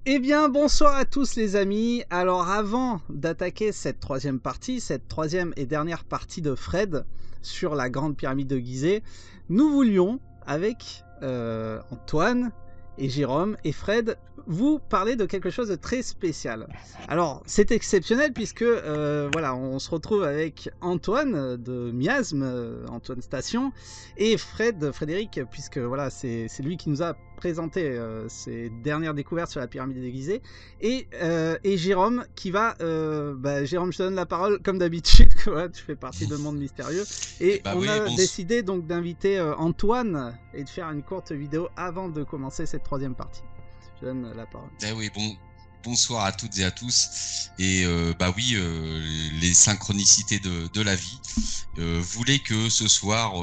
Eh bien, bonsoir à tous les amis. Alors avant d'attaquer cette troisième partie, cette troisième et dernière partie de Fred sur la grande pyramide de Gizeh, nous voulions, avec Antoine et Jérôme et Fred, vous parler de quelque chose de très spécial. Alors, c'est exceptionnel puisque voilà, on se retrouve avec Antoine de Miasme, Antoine Station, et Frédéric, puisque voilà, c'est lui qui nous a présenté ses dernières découvertes sur la pyramide de Gizeh, et Jérôme qui va... Jérôme, je te donne la parole comme d'habitude, voilà, tu fais partie de Monde Mystérieux, et on a décidé donc d'inviter Antoine et de faire une courte vidéo avant de commencer cette troisième partie. Je donne la parole. Bonsoir à toutes et à tous. Et les synchronicités de la vie voulaient que ce soir,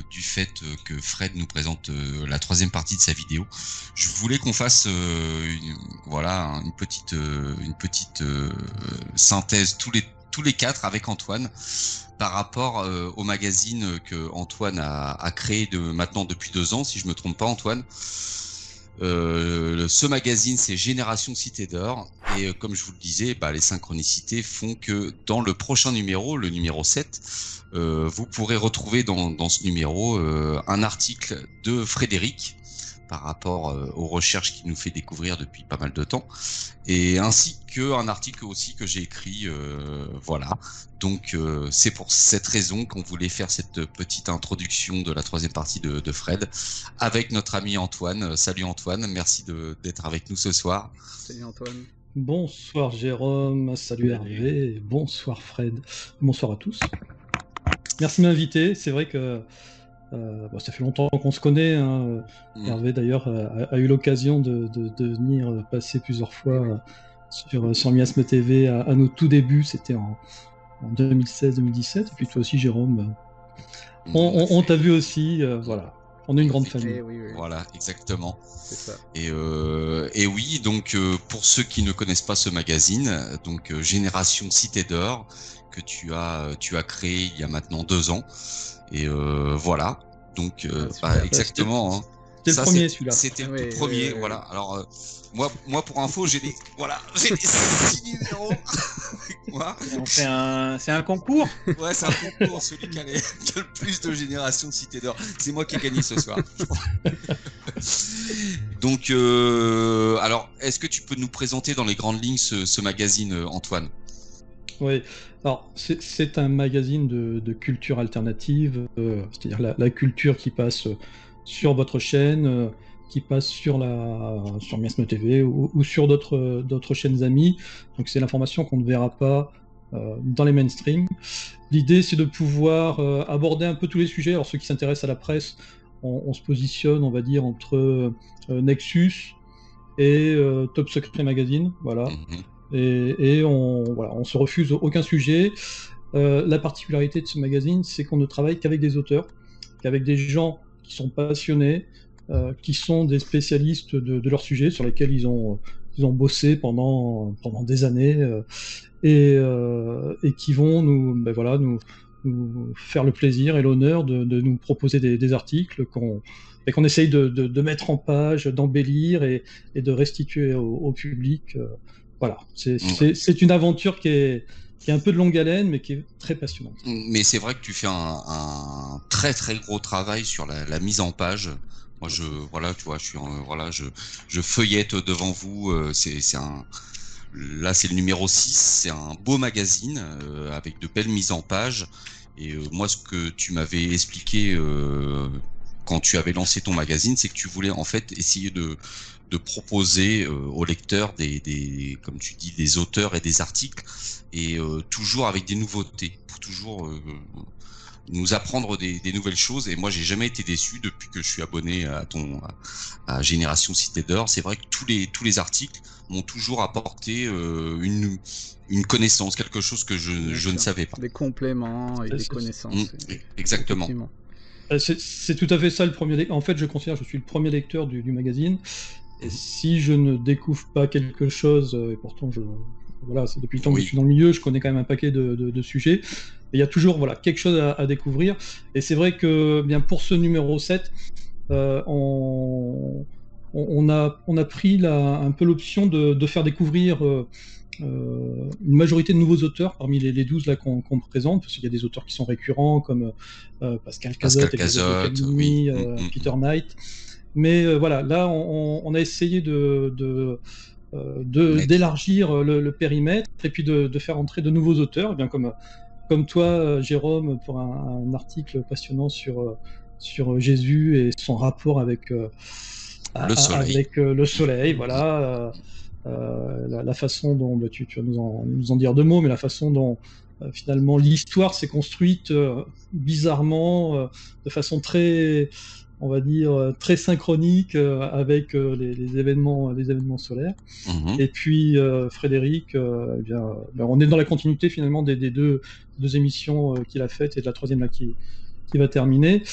du fait que Fred nous présente la troisième partie de sa vidéo, je voulais qu'on fasse une petite synthèse tous les quatre avec Antoine par rapport au magazine que Antoine a créé maintenant depuis 2 ans, si je me trompe pas, Antoine. Ce magazine, c'est Génération Cité d'Or, et comme je vous le disais, les synchronicités font que dans le prochain numéro, le numéro 7, vous pourrez retrouver dans ce numéro un article de Frédéric par rapport aux recherches qu'il nous fait découvrir depuis pas mal de temps, et ainsi qu'un article aussi que j'ai écrit, voilà. Donc c'est pour cette raison qu'on voulait faire cette petite introduction de la troisième partie de Fred avec notre ami Antoine. Salut Antoine, merci d'être avec nous ce soir. Salut Antoine. Bonsoir Jérôme, salut Hervé, bonsoir Fred, bonsoir à tous. Merci de m'inviter, c'est vrai que ça fait longtemps qu'on se connaît, hein. Hervé d'ailleurs a eu l'occasion de venir passer plusieurs fois sur Miasme TV à nos tout débuts, c'était en 2016-2017, et puis toi aussi Jérôme, on t'a vu aussi, voilà. On est une grande famille. Oui. Voilà, exactement. C'est ça. Et oui, donc pour ceux qui ne connaissent pas ce magazine, donc Génération Cité d'Or, que tu as créé il y a maintenant 2 ans. Et voilà. Donc exactement. C'était le premier celui-là. C'était le tout premier, voilà. Alors moi pour info, j'ai des 6 numéros. Moi. C'est un concours. Ouais, c'est un concours, celui qui a le plus de Génération Cité d'Or. C'est moi qui ai gagné ce soir. Donc alors, est-ce que tu peux nous présenter dans les grandes lignes ce magazine, Antoine ? Oui, alors c'est un magazine de culture alternative, c'est-à-dire la culture qui passe sur votre chaîne, qui passe sur Miasme TV ou sur d'autres chaînes amies. Donc c'est l'information qu'on ne verra pas dans les mainstream. L'idée c'est de pouvoir aborder un peu tous les sujets. Alors ceux qui s'intéressent à la presse, on se positionne, on va dire, entre Nexus et Top Secret Magazine, voilà. Et on se refuse aucun sujet. La particularité de ce magazine, c'est qu'on ne travaille qu'avec des auteurs, qu'avec des gens qui sont passionnés, qui sont des spécialistes de leur sujet, sur lesquels ils ont bossé pendant des années, et qui vont nous faire le plaisir et l'honneur de nous proposer des articles qu'on essaye de mettre en page, d'embellir et de restituer au public. Voilà, c'est une aventure qui est un peu de longue haleine, mais qui est très passionnante. Mais c'est vrai que tu fais un très très gros travail sur la mise en page. Moi, je feuillette devant vous. Là, c'est le numéro 6. C'est un beau magazine avec de belles mises en page. Et moi, ce que tu m'avais expliqué quand tu avais lancé ton magazine, c'est que tu voulais en fait essayer de proposer aux lecteurs comme tu dis, des auteurs et des articles, et toujours avec des nouveautés, pour toujours nous apprendre des nouvelles choses. Et moi, j'ai jamais été déçu depuis que je suis abonné à Génération Cité d'Or. C'est vrai que tous les articles m'ont toujours apporté une connaissance, quelque chose que je ne savais pas. Des compléments et des connaissances. Exactement. C'est tout à fait ça le premier. En fait, je considère que je suis le premier lecteur du magazine. Et si je ne découvre pas quelque chose, et pourtant c'est depuis le temps que je suis dans le milieu, je connais quand même un paquet de sujets, et il y a toujours quelque chose à découvrir. Et c'est vrai que bien pour ce numéro 7, on on a pris un peu l'option de faire découvrir une majorité de nouveaux auteurs parmi les 12 là qu'on présente, parce qu'il y a des auteurs qui sont récurrents comme Pascal Cazotte, oui. Peter Knight. Mais voilà, là on a essayé d'élargir le périmètre et puis de faire entrer de nouveaux auteurs, bien comme toi, Jérôme, pour un article passionnant sur Jésus et son rapport avec le soleil. Voilà. La façon dont, tu vas nous en dire deux mots, mais la façon dont finalement l'histoire s'est construite bizarrement, de façon très, on va dire, très synchronique avec les événements solaires. Et puis Frédéric, on est dans la continuité finalement des deux émissions qu'il a faites et de la troisième là qui va terminer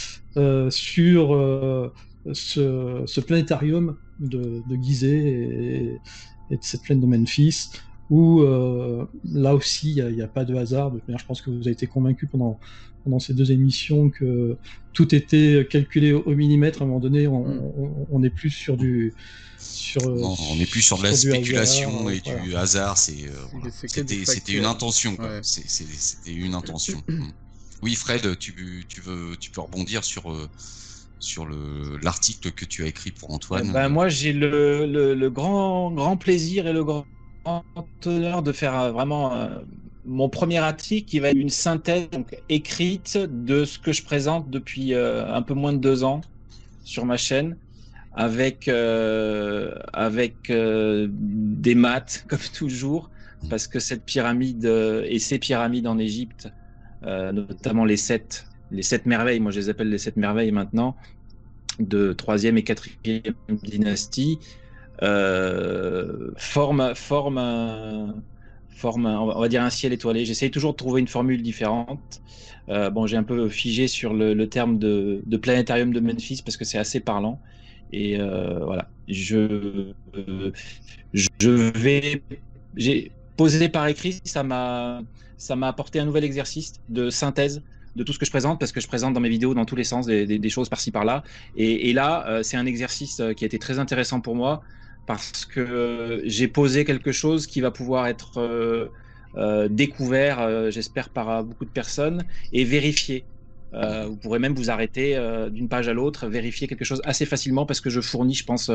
sur ce planétarium de Gizeh et de cette plaine de Memphis, où là aussi il n'y a pas de hasard. Je pense que vous avez été convaincus pendant ces deux émissions que tout était calculé au millimètre. À un moment donné, on n'est plus sur du... on n'est plus sur de la spéculation et du hasard. C'était une intention. Quoi. Ouais. C'était une intention. Oui, Fred, tu peux rebondir sur l'article que tu as écrit pour Antoine. Moi, j'ai le grand plaisir et le grand honneur de faire vraiment mon premier article qui va être une synthèse écrite de ce que je présente depuis un peu moins de 2 ans sur ma chaîne, avec des maths comme toujours, parce que cette pyramide et ces pyramides en Égypte, notamment les 7 merveilles, moi je les appelle les 7 merveilles maintenant, de 3e et 4e dynastie, forment on va dire un ciel étoilé. J'essaye toujours de trouver une formule différente. J'ai un peu figé sur le terme de planétarium de Memphis parce que c'est assez parlant. Et voilà, j'ai posé par écrit, ça m'a apporté un nouvel exercice de synthèse de tout ce que je présente, parce que je présente dans mes vidéos dans tous les sens des choses par-ci par-là. Et là, c'est un exercice qui a été très intéressant pour moi, parce que j'ai posé quelque chose qui va pouvoir être découvert, j'espère, par beaucoup de personnes, et vérifié. Vous pourrez même vous arrêter d'une page à l'autre, vérifier quelque chose assez facilement, parce que je fournis, je pense,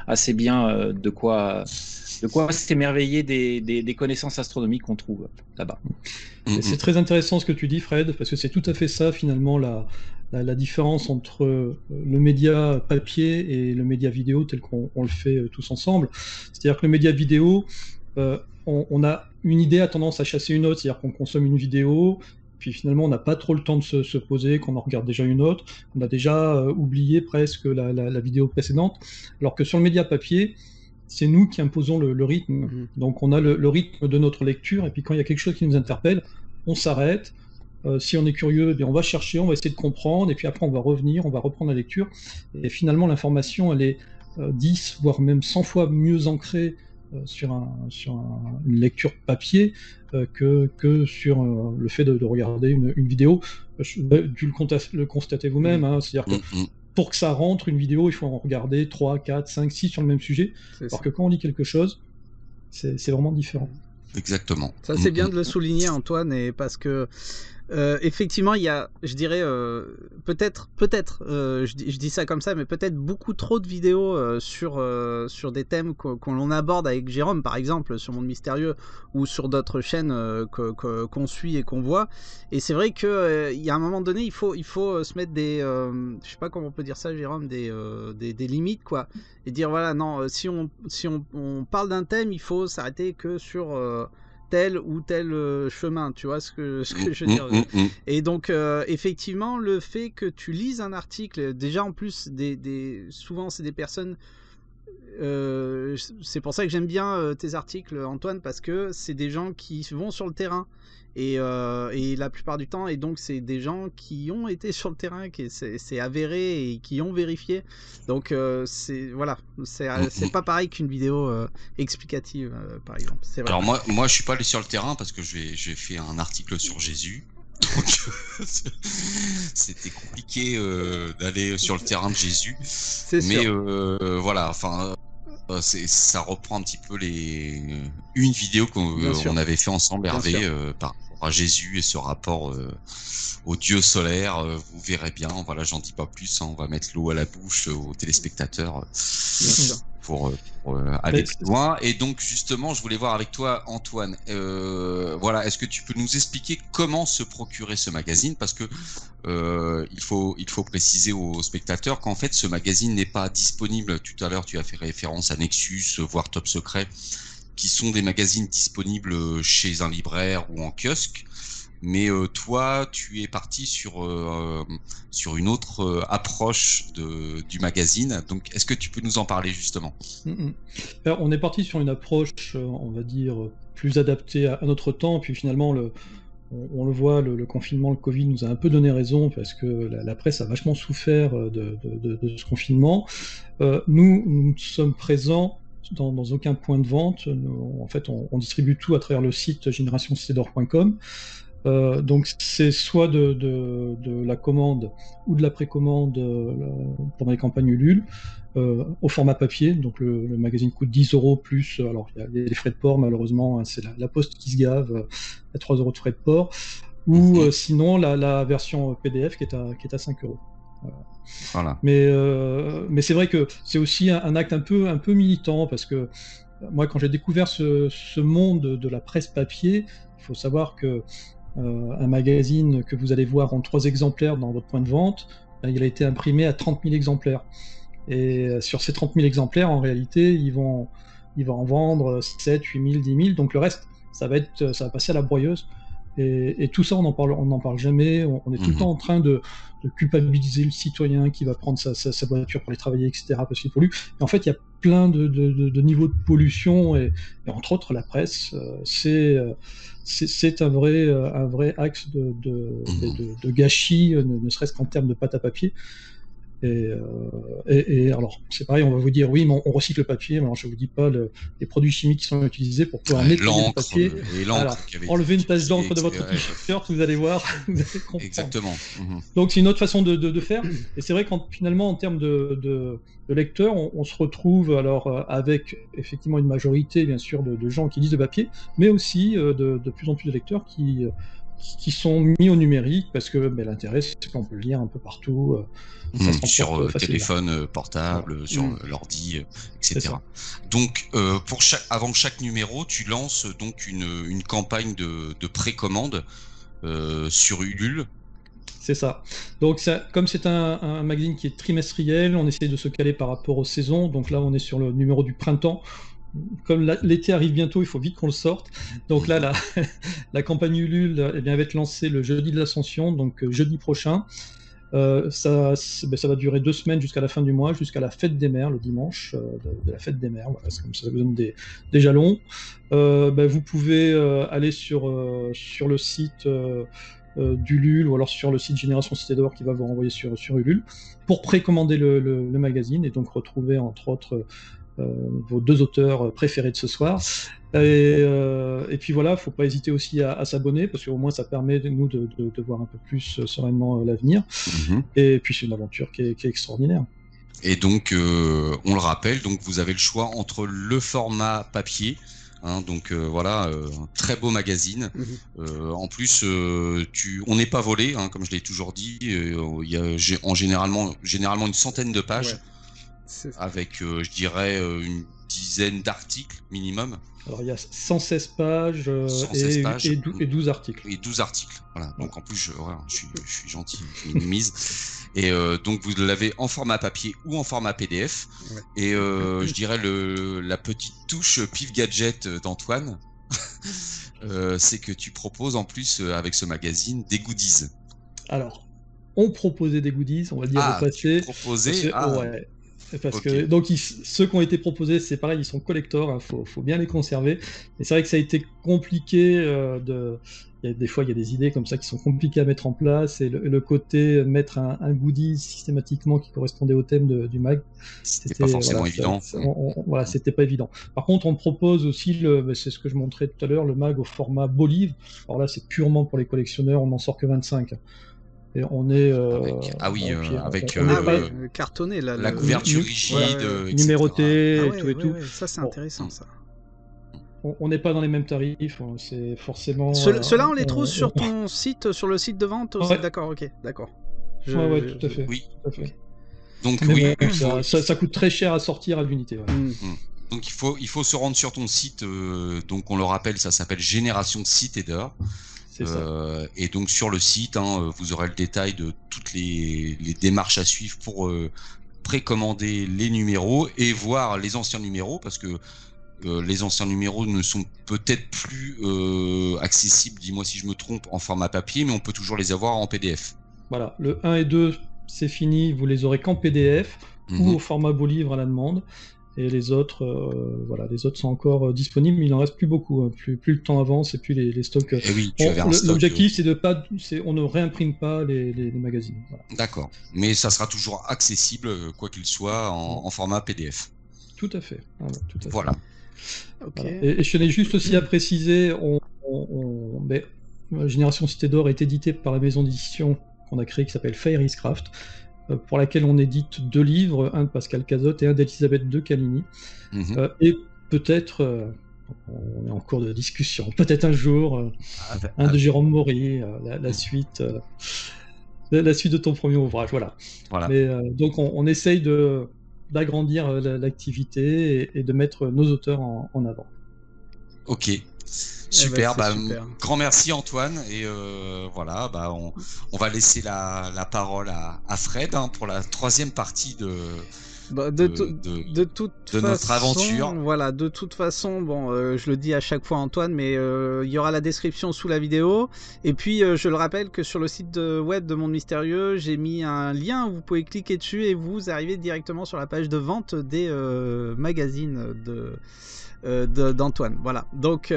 assez bien de quoi s'émerveiller des connaissances astronomiques qu'on trouve là-bas. C'est très intéressant ce que tu dis, Fred, parce que c'est tout à fait ça, finalement, la différence entre le média papier et le média vidéo tel qu'on le fait tous ensemble. C'est-à-dire que le média vidéo, on a une idée a tendance à chasser une autre, c'est-à-dire qu'on consomme une vidéo, puis finalement on n'a pas trop le temps de se poser, qu'on en regarde déjà une autre, on a déjà oublié presque la vidéo précédente, alors que sur le média papier, c'est nous qui imposons le rythme. Donc on a le rythme de notre lecture, et puis quand il y a quelque chose qui nous interpelle, on s'arrête. Si on est curieux, on va chercher, on va essayer de comprendre, et puis après on va revenir, on va reprendre la lecture. Et finalement l'information, elle est 10, voire même 100 fois mieux ancrée sur une lecture papier que sur le fait de regarder une vidéo. Dû le constater vous-même, hein, c'est-à-dire que pour que ça rentre, une vidéo, il faut en regarder 3, 4, 5, 6 sur le même sujet. Alors que quand on lit quelque chose, c'est vraiment différent. Exactement. Ça, c'est bien de le souligner, Antoine, et parce que effectivement, il y a, je dirais, peut-être, je dis ça comme ça, mais peut-être beaucoup trop de vidéos sur des thèmes qu'on aborde avec Jérôme, par exemple, sur Monde Mystérieux, ou sur d'autres chaînes qu'on suit et qu'on voit. Et c'est vrai que il y a un moment donné, il faut se mettre des, je sais pas comment on peut dire ça, Jérôme, des limites, quoi, et dire voilà, non, si on parle d'un thème, il faut s'arrêter que sur tel ou tel chemin, tu vois ce que je veux dire. Et donc effectivement, le fait que tu lises un article, déjà en plus souvent c'est des personnes, c'est pour ça que j'aime bien tes articles, Antoine, parce que c'est des gens qui vont sur le terrain, et la plupart du temps, et donc c'est des gens qui ont été sur le terrain, c'est avéré, et qui ont vérifié. Donc c'est pas pareil qu'une vidéo explicative, par exemple. C'est vrai. Alors moi je suis pas allé sur le terrain parce que j'ai fait un article sur Jésus. Donc, c'était compliqué d'aller sur le terrain de Jésus. C'est Mais sûr. voilà, enfin, ça reprend un petit peu une vidéo Bien sûr. qu'on avait fait ensemble, Bien Hervé, sûr. par rapport à Jésus et ce rapport au Dieu solaire. Vous verrez bien. Voilà, j'en dis pas plus, hein, on va mettre l'eau à la bouche aux téléspectateurs Bien sûr. pour aller plus loin. Et donc justement, je voulais voir avec toi, Antoine. Voilà, est-ce que tu peux nous expliquer comment se procurer ce magazine? Parce que il faut préciser aux spectateurs qu'en fait, ce magazine n'est pas disponible. Tout à l'heure, tu as fait référence à Nexus, voire Top Secret, qui sont des magazines disponibles chez un libraire ou en kiosque. Mais toi, tu es parti sur une autre approche du magazine. Donc, est-ce que tu peux nous en parler justement? Alors, on est parti sur une approche, on va dire, plus adaptée à notre temps. Puis finalement, on le voit, le confinement, le Covid nous a un peu donné raison parce que la presse a vachement souffert de ce confinement. Nous sommes présents dans aucun point de vente. En fait, on distribue tout à travers le site générationcitedor.com. Donc c'est soit de la commande ou de la précommande pendant les campagnes Ulule au format papier. Donc le magazine coûte 10 € plus. Alors il y a les frais de port, malheureusement, hein, c'est la poste qui se gave, à 3 € de frais de port. Ou sinon la version PDF qui est à 5 €. Voilà. Mais c'est vrai que c'est aussi un acte un peu militant parce que moi quand j'ai découvert ce monde de la presse papier, il faut savoir que un magazine que vous allez voir en 3 exemplaires dans votre point de vente, il a été imprimé à 30 000 exemplaires. Et sur ces 30 000 exemplaires, en réalité, il va en vendre 7, 8 000, 10 000. Donc le reste, ça va passer à la broyeuse. Et tout ça, on n'en parle jamais. On est tout le temps en train de culpabiliser le citoyen qui va prendre sa voiture pour aller travailler, etc., parce qu'il pollue. Et en fait, il y a plein de niveaux de pollution, et entre autres, la presse, c'est un vrai axe de gâchis, ne serait-ce qu'en termes de pâte à papier. Et alors, c'est pareil, on va vous dire, oui, mais on recycle le papier, mais alors je ne vous dis pas les produits chimiques qui sont utilisés pour pouvoir nettoyer le papier. Alors, enlevez une tache d'encre de votre t-shirt, vous allez voir, vous allez comprendre. Exactement. Donc, c'est une autre façon de faire. Et c'est vrai qu'en finalement, en termes de lecteurs, on se retrouve alors avec effectivement une majorité, bien sûr, de gens qui lisent le papier, mais aussi de plus en plus de lecteurs qui sont mis au numérique parce que l'intérêt, c'est qu'on peut le lire un peu partout. Sur téléphone portable, sur l'ordi, etc. Donc, avant chaque numéro, tu lances donc une campagne de précommande sur Ulule. C'est ça. Donc, comme c'est un magazine qui est trimestriel, on essaie de se caler par rapport aux saisons. Donc là, on est sur le numéro du printemps. Comme l'été arrive bientôt, il faut vite qu'on le sorte. Donc là, la campagne Ulule va être lancée le jeudi de l'Ascension, donc jeudi prochain. Ça va durer 2 semaines jusqu'à la fin du mois, jusqu'à la fête des mères, le dimanche de la fête des mères. Voilà, c'est comme ça vous donne des jalons. Vous pouvez aller sur le site d'Ulule ou alors sur le site Génération Cité d'Or qui va vous renvoyer sur Ulule pour précommander le magazine et donc retrouver entre autres vos 2 auteurs préférés de ce soir. Et puis voilà, il ne faut pas hésiter aussi à s'abonner parce qu'au moins ça permet nous de voir un peu plus sereinement l'avenir. Et puis c'est une aventure qui est extraordinaire. Et donc, on le rappelle, donc vous avez le choix entre le format papier. Donc voilà, très beau magazine. En plus, on n'est pas volé, comme je l'ai toujours dit. Il y a généralement une centaine de pages. Ouais. Avec, je dirais, une dizaine d'articles minimum. Alors il y a 116 pages, et 12 articles. Et 12 articles, voilà. Donc en plus, je suis gentil, je minimise. Et donc vous l'avez en format papier ou en format PDF. Ouais. Et je dirais la petite touche pif gadget d'Antoine, c'est que tu proposes en plus avec ce magazine des goodies. Alors, on proposait des goodies, on va dire au passé. Proposé. Ouais. Parce que donc ceux qui ont été proposés, c'est pareil, ils sont collector, hein, faut bien les conserver. Et c'est vrai que ça a été compliqué des fois il y a des idées comme ça qui sont compliquées à mettre en place, et le côté mettre un goodie systématiquement qui correspondait au thème du mag, c'était pas forcément évident. Voilà, c'était pas évident. Par contre, on propose aussi c'est ce que je montrais tout à l'heure, le mag au format beau livre. Alors là, c'est purement pour les collectionneurs, on n'en sort que 25. Et on est avec cartonné là, la couverture rigide, numéroté, et tout. Ouais, ça c'est intéressant ça. On n'est pas dans les mêmes tarifs, c'est forcément. Ceux-là, on les trouve sur ton site, sur le site de vente aussi. D'accord, ok, d'accord. Ouais, tout à fait. Oui. Tout à fait. Okay. Donc ça coûte très cher à sortir à l'unité. Ouais. Donc il faut se rendre sur ton site. Donc on le rappelle, ça s'appelle Génération Citador. Et donc sur le site, vous aurez le détail de toutes les démarches à suivre pour précommander les numéros et voir les anciens numéros, parce que les anciens numéros ne sont peut-être plus accessibles, dis-moi si je me trompe, en format papier, mais on peut toujours les avoir en PDF. Voilà, le 1 et 2, c'est fini, vous les aurez qu'en PDF ou au format beau livre à la demande. Et les autres, les autres sont encore disponibles, mais il n'en reste plus beaucoup. Plus le temps avance et puis les stocks. Et oui, tu avais un stock. L'objectif, on ne réimprime pas les magazines. Voilà. D'accord, mais ça sera toujours accessible, quoi qu'il soit, en format PDF. Tout à fait. Voilà. Okay. Voilà. Et je tenais juste aussi à préciser, Génération Cité d'Or est édité par la maison d'édition qu'on a créée qui s'appelle Fairycraft, pour laquelle on édite 2 livres, un de Pascal Cazotte et un d'Elisabeth de Caligny. Et peut-être, on est en cours de discussion, peut-être un jour, un de Jérôme Maury, la suite de ton premier ouvrage. Voilà. Mais, donc on essaye d'agrandir l'activité et de mettre nos auteurs en avant. Ok. Super, super. Grand merci Antoine, et voilà, on va laisser la parole à Fred pour la 3e partie de notre aventure. Voilà, de toute façon, je le dis à chaque fois Antoine, mais il y aura la description sous la vidéo, et puis je le rappelle que sur le site web de Monde Mystérieux, j'ai mis un lien où vous pouvez cliquer dessus et vous arrivez directement sur la page de vente des magazines d'Antoine. Voilà, donc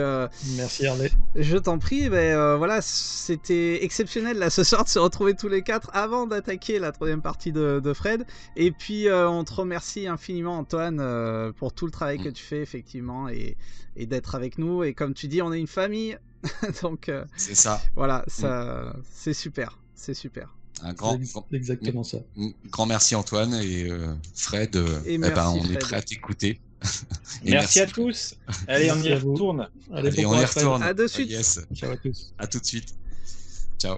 merci Hervé, je t'en prie. Voilà, c'était exceptionnel là ce soir de se retrouver tous les 4 avant d'attaquer la 3e partie de Fred, et puis on te remercie infiniment Antoine pour tout le travail que tu fais effectivement, et d'être avec nous, et comme tu dis, on est une famille donc c'est ça, voilà, ça c'est super, un grand exactement ça. Grand merci Antoine, et Fred, on est prêt à t'écouter. Merci à tous. Allez, on y retourne. Allez, on y retourne. À de suite. Yes. Ciao à tous. À tout de suite. Ciao.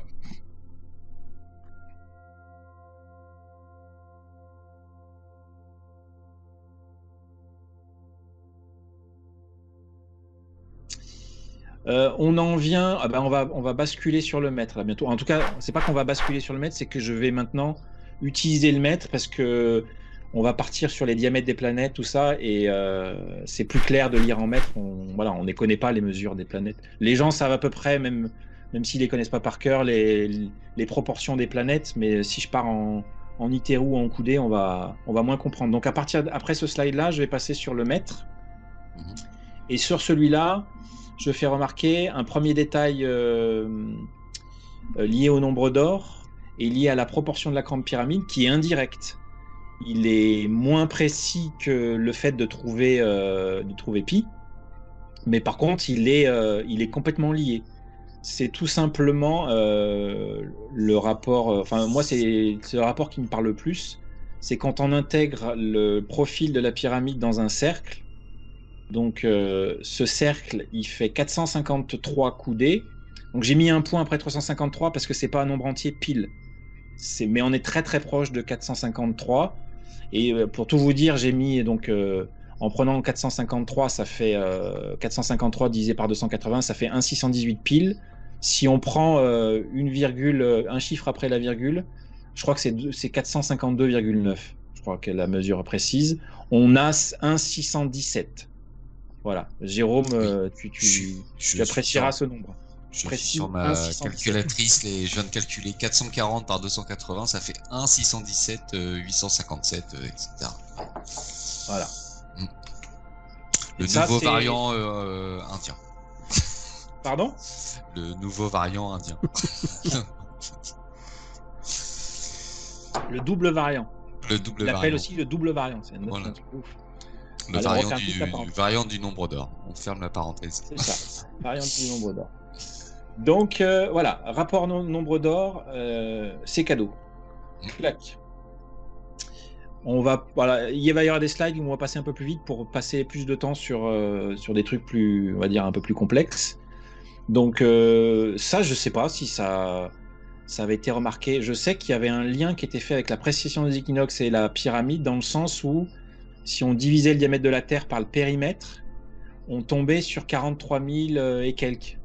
On en vient. On va basculer sur le maître là bientôt. En tout cas, c'est pas qu'on va basculer sur le maître, c'est que je vais maintenant utiliser le maître, parce que on va partir sur les diamètres des planètes, tout ça, et c'est plus clair de lire en mètres. On ne connaît pas les mesures des planètes. Les gens savent à peu près, même s'ils les connaissent pas par cœur, les proportions des planètes, mais si je pars en ITER ou en coudée, on va moins comprendre. Donc après ce slide-là, je vais passer sur le mètre. Et sur celui-là, je fais remarquer un premier détail lié au nombre d'or et lié à la proportion de la grande pyramide, qui est indirect. Il est moins précis que le fait de trouver pi, mais par contre il est complètement lié. C'est tout simplement le rapport, moi c'est le rapport qui me parle le plus, c'est quand on intègre le profil de la pyramide dans un cercle. Donc ce cercle, il fait 453 coudées. Donc j'ai mis un point après 353 parce que c'est pas un nombre entier pile. Mais on est très très proche de 453. Et pour tout vous dire, j'ai mis donc en prenant 453, ça fait 453 divisé par 280, ça fait 1,618 pile. Si on prend une virgule, un chiffre après la virgule, je crois que c'est 452,9. Je crois que la mesure précise. On a 1,617. Voilà. Jérôme, tu apprécieras ce nombre. Je précis, suis sur ma 1,617. calculatrice, je viens de calculer 440 par 280, ça fait 1,617, 857, etc. Voilà. Le Et ça, nouveau c'est- variant indien. Pardon? Le nouveau variant indien. Le double variant. Le double Il l'appelle variant. aussi le double variant. C'est un autre Voilà. truc ouf. Le Allez, on variant referme toute la du, parenthèse. variant du nombre d'or. On ferme la parenthèse. C'est ça. Variant du nombre d'or. Donc voilà, rapport nombre d'or, c'est cadeau. Clac. On va, voilà, il va y avoir des slides où on va passer un peu plus vite pour passer plus de temps sur des trucs plus, on va dire, un peu plus complexes. Donc ça, je sais pas si ça avait été remarqué. Je sais qu'il y avait un lien qui était fait avec la précession des équinoxes et la pyramide, dans le sens où si on divisait le diamètre de la Terre par le périmètre, on tombait sur 43 000 et quelques.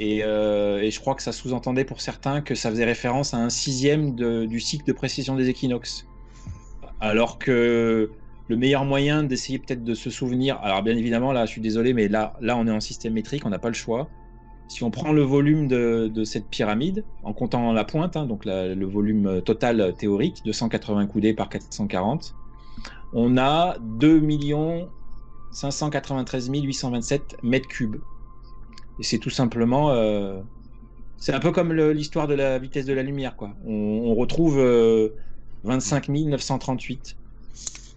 Et je crois que ça sous-entendait pour certains que ça faisait référence à un 6e du cycle de précession des équinoxes. Alors que le meilleur moyen d'essayer peut-être de se souvenir, alors bien évidemment là je suis désolé, mais là on est en système métrique, on n'a pas le choix. Si on prend le volume de cette pyramide, en comptant la pointe, hein, donc le volume total théorique de 180 coudées par 440, on a 2 593 827 mètres cubes. Et c'est tout simplement... c'est un peu comme l'histoire de la vitesse de la lumière, quoi. On retrouve 25 938.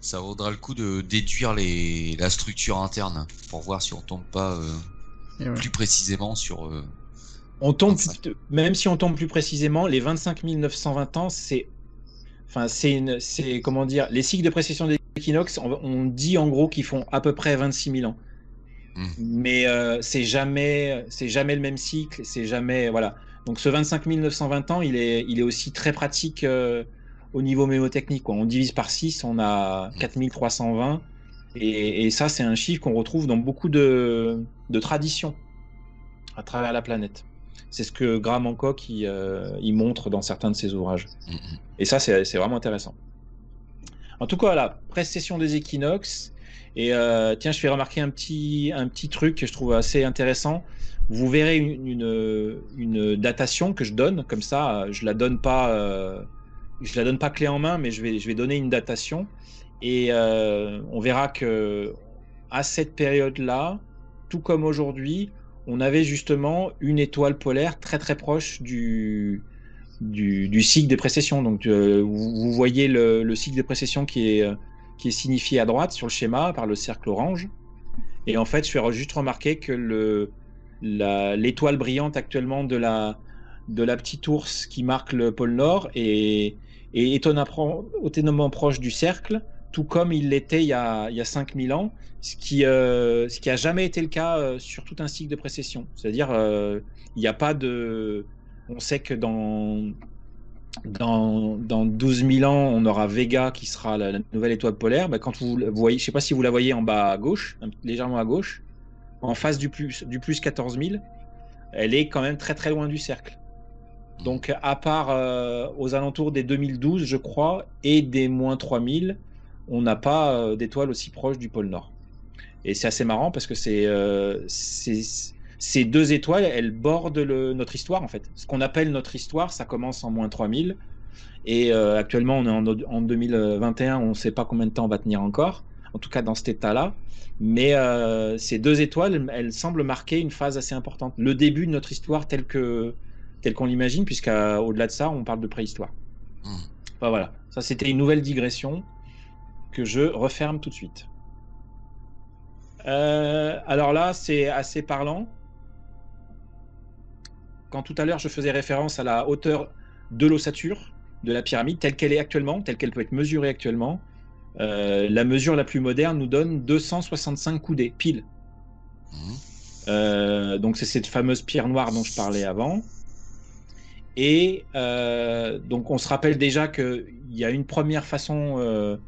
Ça vaudra le coup de déduire la structure interne pour voir si on tombe pas Et ouais. plus précisément sur. On tombe, 25. même si on tombe plus précisément, les 25 920 ans, c'est comment dire, les cycles de précession des équinoxes, on dit en gros qu'ils font à peu près 26 000 ans. Mais c'est jamais le même cycle, c'est jamais, voilà. Donc ce 25 920 ans, il est aussi très pratique au niveau mémotechnique, quoi. On divise par 6, on a 4320, et ça c'est un chiffre qu'on retrouve dans beaucoup de traditions à travers la planète. C'est ce que Graham Hancock il montre dans certains de ses ouvrages. Et ça c'est vraiment intéressant. En tout cas, voilà, précession des équinoxes. Et tiens, je fais remarquer un petit truc que je trouve assez intéressant. Vous verrez une datation que je donne, comme ça, je la donne pas clé en main, mais je vais donner une datation. Et on verra que à cette période-là, tout comme aujourd'hui, on avait justement une étoile polaire très très proche du cycle des précessions. Donc vous voyez le cycle des précessions qui est signifié à droite sur le schéma par le cercle orange. Et en fait, je fais juste remarquer que l'étoile brillante actuellement de la petite ours qui marque le pôle Nord est étonnamment proche du cercle, tout comme il l'était il y a 5000 ans, ce qui a jamais été le cas sur tout un cycle de précession. C'est-à-dire, il n'y a pas de... On sait que dans 12 000 ans, on aura Vega qui sera la nouvelle étoile polaire. Bah, quand vous voyez, je ne sais pas si vous la voyez en bas à gauche, légèrement à gauche, en face du plus 14 000, elle est quand même très très loin du cercle. Donc à part aux alentours des 2012, je crois, et des moins 3000, on n'a pas d'étoile aussi proche du pôle Nord. Et c'est assez marrant parce que ces deux étoiles, elles bordent notre histoire, en fait. Ce qu'on appelle notre histoire, ça commence en moins 3000. Et actuellement, on est en 2021, on ne sait pas combien de temps on va tenir encore, en tout cas dans cet état-là. Mais ces deux étoiles, elles semblent marquer une phase assez importante. Le début de notre histoire tel qu'on l'imagine, puisqu'au-delà de ça, on parle de préhistoire. Enfin, voilà, ça c'était une nouvelle digression que je referme tout de suite. Alors là, c'est assez parlant. Quand tout à l'heure, je faisais référence à la hauteur de l'ossature de la pyramide, telle qu'elle est actuellement, telle qu'elle peut être mesurée actuellement, la mesure la plus moderne nous donne 265 coudées, pile. Donc c'est cette fameuse pierre noire dont je parlais avant. Et donc on se rappelle déjà qu'il y a une première façon,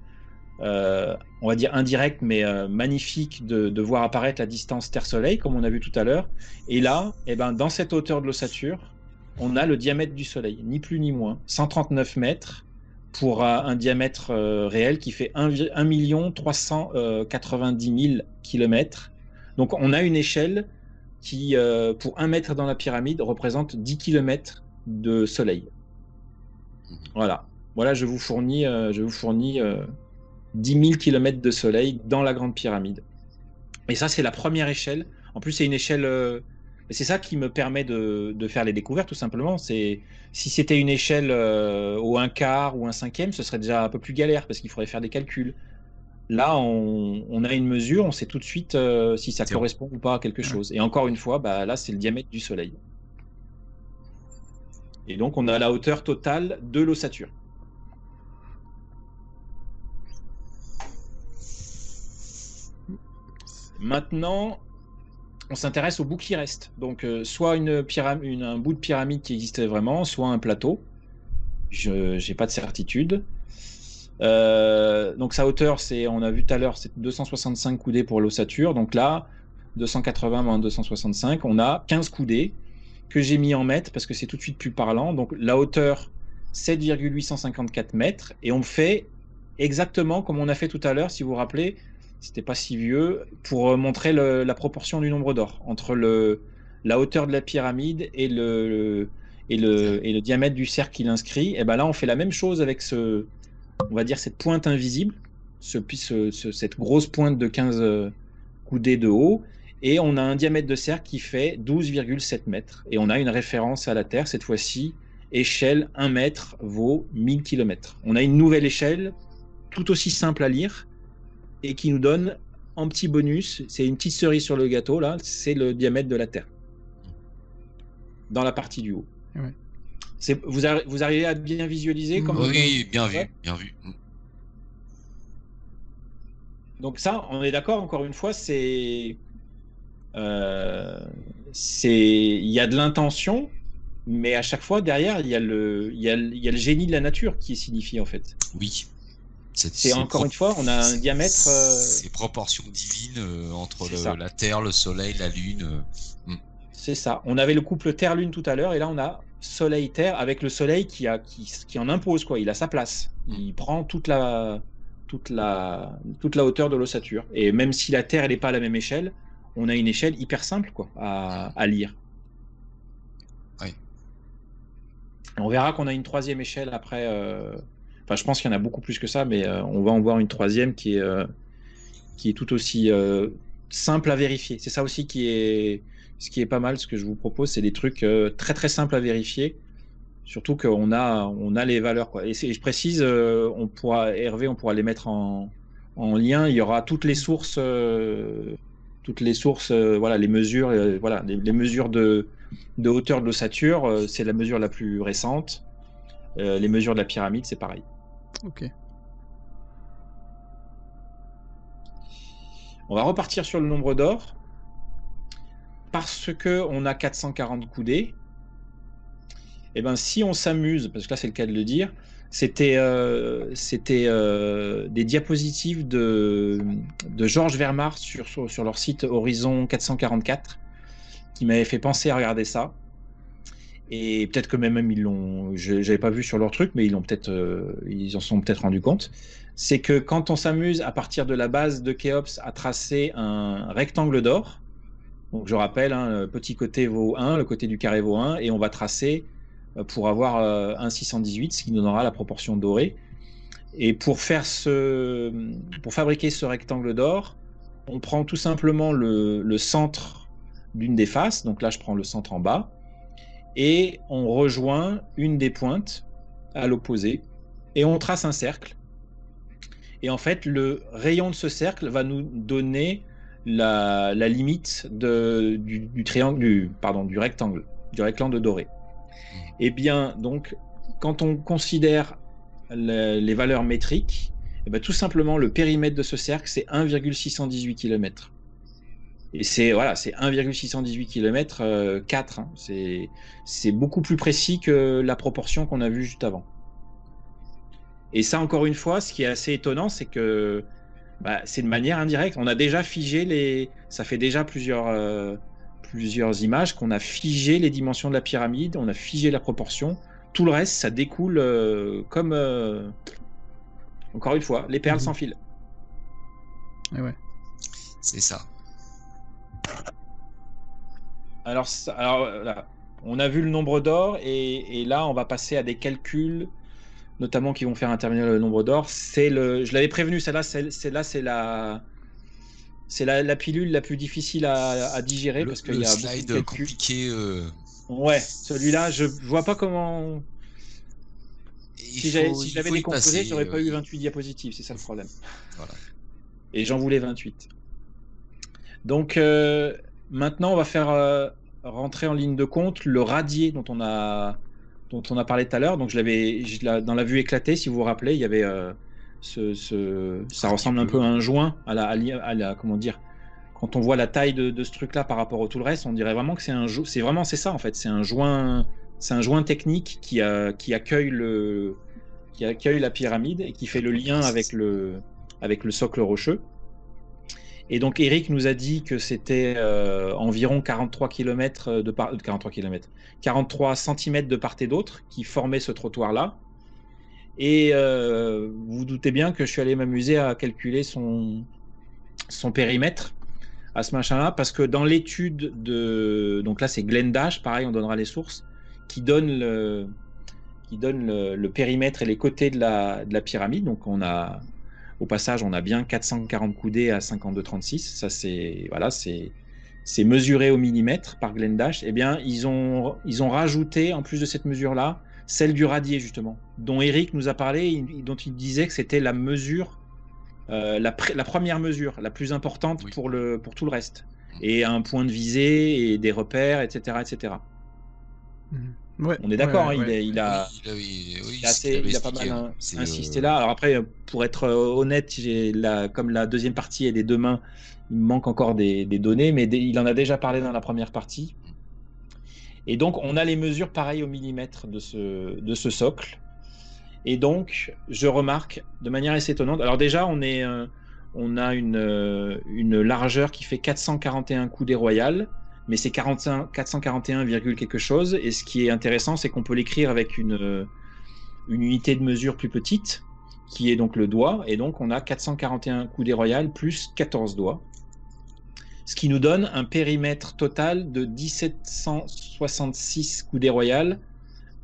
on va dire indirecte, mais magnifique de voir apparaître la distance Terre-Soleil, comme on a vu tout à l'heure. Et là, dans cette hauteur de l'ossature, on a le diamètre du Soleil, ni plus ni moins, 139 mètres pour un diamètre réel qui fait 1 390 000 kilomètres. Donc on a une échelle qui, pour 1 mètre dans la pyramide, représente 10 km de soleil. Voilà. Voilà, je vous fournis 10 000 km de soleil dans la grande pyramide. Et ça, c'est la première échelle. En plus, c'est une échelle... c'est ça qui me permet de faire les découvertes, tout simplement. Si c'était une échelle au 1/4 ou 1/5, ce serait déjà un peu plus galère, parce qu'il faudrait faire des calculs. Là, on a une mesure, on sait tout de suite si ça correspond ou pas à quelque chose. Et encore une fois, là, c'est le diamètre du Soleil. Et donc, on a la hauteur totale de l'ossature. Maintenant, on s'intéresse au bout qui reste. Donc, soit un bout de pyramide qui existait vraiment, soit un plateau. Je n'ai pas de certitude. Donc, sa hauteur, on a vu tout à l'heure, c'est 265 coudées pour l'ossature. Donc là, 280 moins 265, on a 15 coudées que j'ai mis en mètres parce que c'est tout de suite plus parlant. Donc, la hauteur, 7,854 mètres. Et on fait exactement comme on a fait tout à l'heure, si vous vous rappelez. C'était pas si vieux, pour montrer la proportion du nombre d'or entre la hauteur de la pyramide et le diamètre du cercle qu'il inscrit. Et ben là, on fait la même chose avec on va dire cette pointe invisible, cette grosse pointe de 15 coudées de haut, et on a un diamètre de cercle qui fait 12,7 mètres. Et on a une référence à la Terre, cette fois-ci, échelle 1 mètre vaut 1000 km. On a une nouvelle échelle, tout aussi simple à lire, et qui nous donne en petit bonus, c'est une petite cerise sur le gâteau, là, c'est le diamètre de la Terre, dans la partie du haut. Ouais. Vous arrivez à bien visualiser Oui, bien vu. Donc ça, on est d'accord, encore une fois, il y a de l'intention, mais à chaque fois, derrière, il y a le génie de la nature qui est signifié, en fait. Oui. C'est encore une fois, on a un diamètre... Ces proportions divines entre la Terre, le Soleil, la Lune. C'est ça. On avait le couple Terre-Lune tout à l'heure, et là, on a Soleil-Terre, avec le Soleil qui en impose, quoi. Il a sa place. Il prend toute la hauteur de l'ossature. Et même si la Terre, elle n'est pas à la même échelle, on a une échelle hyper simple, quoi, à lire. Oui. On verra qu'on a une troisième échelle après... Enfin, je pense qu'il y en a beaucoup plus que ça, mais on va en voir une troisième qui est tout aussi simple à vérifier. C'est ça aussi ce qui est pas mal, ce que je vous propose, c'est des trucs très très simples à vérifier. Surtout qu'on a les valeurs, quoi. Et je précise, Hervé, on pourra les mettre en lien. Il y aura toutes les sources, voilà, les mesures, voilà, les mesures de hauteur de l'ossature, c'est la mesure la plus récente. Les mesures de la pyramide, c'est pareil. Ok. On va repartir sur le nombre d'or. Parce qu'on a 440 coudées, et ben si on s'amuse, parce que là c'est le cas de le dire, c'était des diapositives de Georges Vermars sur leur site Horizon 444 qui m'avaient fait penser à regarder ça. Et peut-être que même ils l'ont, j'avais pas vu sur leur truc, mais ils en sont peut-être rendus compte. C'est que quand on s'amuse à partir de la base de Khéops à tracer un rectangle d'or, donc je rappelle, le petit côté vaut 1, le côté du carré vaut 1, et on va tracer pour avoir un 618, ce qui nous donnera la proportion dorée. Et pour fabriquer ce rectangle d'or, on prend tout simplement le centre d'une des faces, donc là je prends le centre en bas, et on rejoint une des pointes à l'opposé, et on trace un cercle. Et en fait, le rayon de ce cercle va nous donner la limite du rectangle doré. Et bien, donc, quand on considère les valeurs métriques, et bien, tout simplement, le périmètre de ce cercle, c'est 1,618 km. Et c'est 1,618 km 4. Hein. C'est beaucoup plus précis que la proportion qu'on a vue juste avant. Et ça, encore une fois, ce qui est assez étonnant, c'est que c'est de manière indirecte. On a déjà figé ça fait déjà plusieurs images qu'on a figé les dimensions de la pyramide, on a figé la proportion. Tout le reste, ça découle comme... Encore une fois, les perles s'enfilent. Et ouais. C'est ça. Alors, là, on a vu le nombre d'or et là, on va passer à des calculs, notamment qui vont faire intervenir le nombre d'or. Je l'avais prévenu, celle-là, c'est la pilule la plus difficile à digérer parce qu'il y a beaucoup de slide calculs. compliqué. Ouais, celui-là, je vois pas comment. Si j'avais décomposé, j'aurais pas eu 28 diapositives, c'est ça le problème. Voilà. Et j'en voulais 28. Donc maintenant, on va faire rentrer en ligne de compte le radier dont on a parlé tout à l'heure. Donc dans la vue éclatée, si vous vous rappelez, il y avait ça ressemble un peu à un joint, à la comment dire. Quand on voit la taille de ce truc-là par rapport au tout le reste, on dirait vraiment que c'est ça en fait. C'est un joint technique qui accueille la pyramide et qui fait le lien avec le socle rocheux. Et donc Eric nous a dit que c'était environ 43 cm 43 cm de part et d'autre qui formaient ce trottoir-là. Et vous vous doutez bien que je suis allé m'amuser à calculer son périmètre à ce machin-là, parce que dans l'étude donc là c'est Glenn Dash, pareil, on donnera les sources, qui donne le périmètre et les côtés de la pyramide. Donc au passage, on a bien 440 coudées à 52,36. Ça, c'est mesuré au millimètre par Glenn Dash. Eh bien, ils ont rajouté, en plus de cette mesure-là, celle du radier, justement, dont Eric nous a parlé, dont il disait que c'était la mesure, la première mesure, la plus importante pour tout le reste. Et un point de visée, et des repères, etc. etc. Ouais, on est d'accord, ouais. Il a pas mal insisté là. Alors après, pour être honnête, comme la deuxième partie est des 2 mains, il me manque encore des données, mais il en a déjà parlé dans la première partie. Et donc, on a les mesures pareilles au millimètre de ce socle. Et donc, je remarque de manière assez étonnante. Alors déjà, on a une largeur qui fait 441 coudées royales. Mais c'est 441, quelque chose. Et ce qui est intéressant, c'est qu'on peut l'écrire avec une unité de mesure plus petite, qui est donc le doigt. Et donc, on a 441 coudées royales plus 14 doigts. Ce qui nous donne un périmètre total de 1766 coudées royales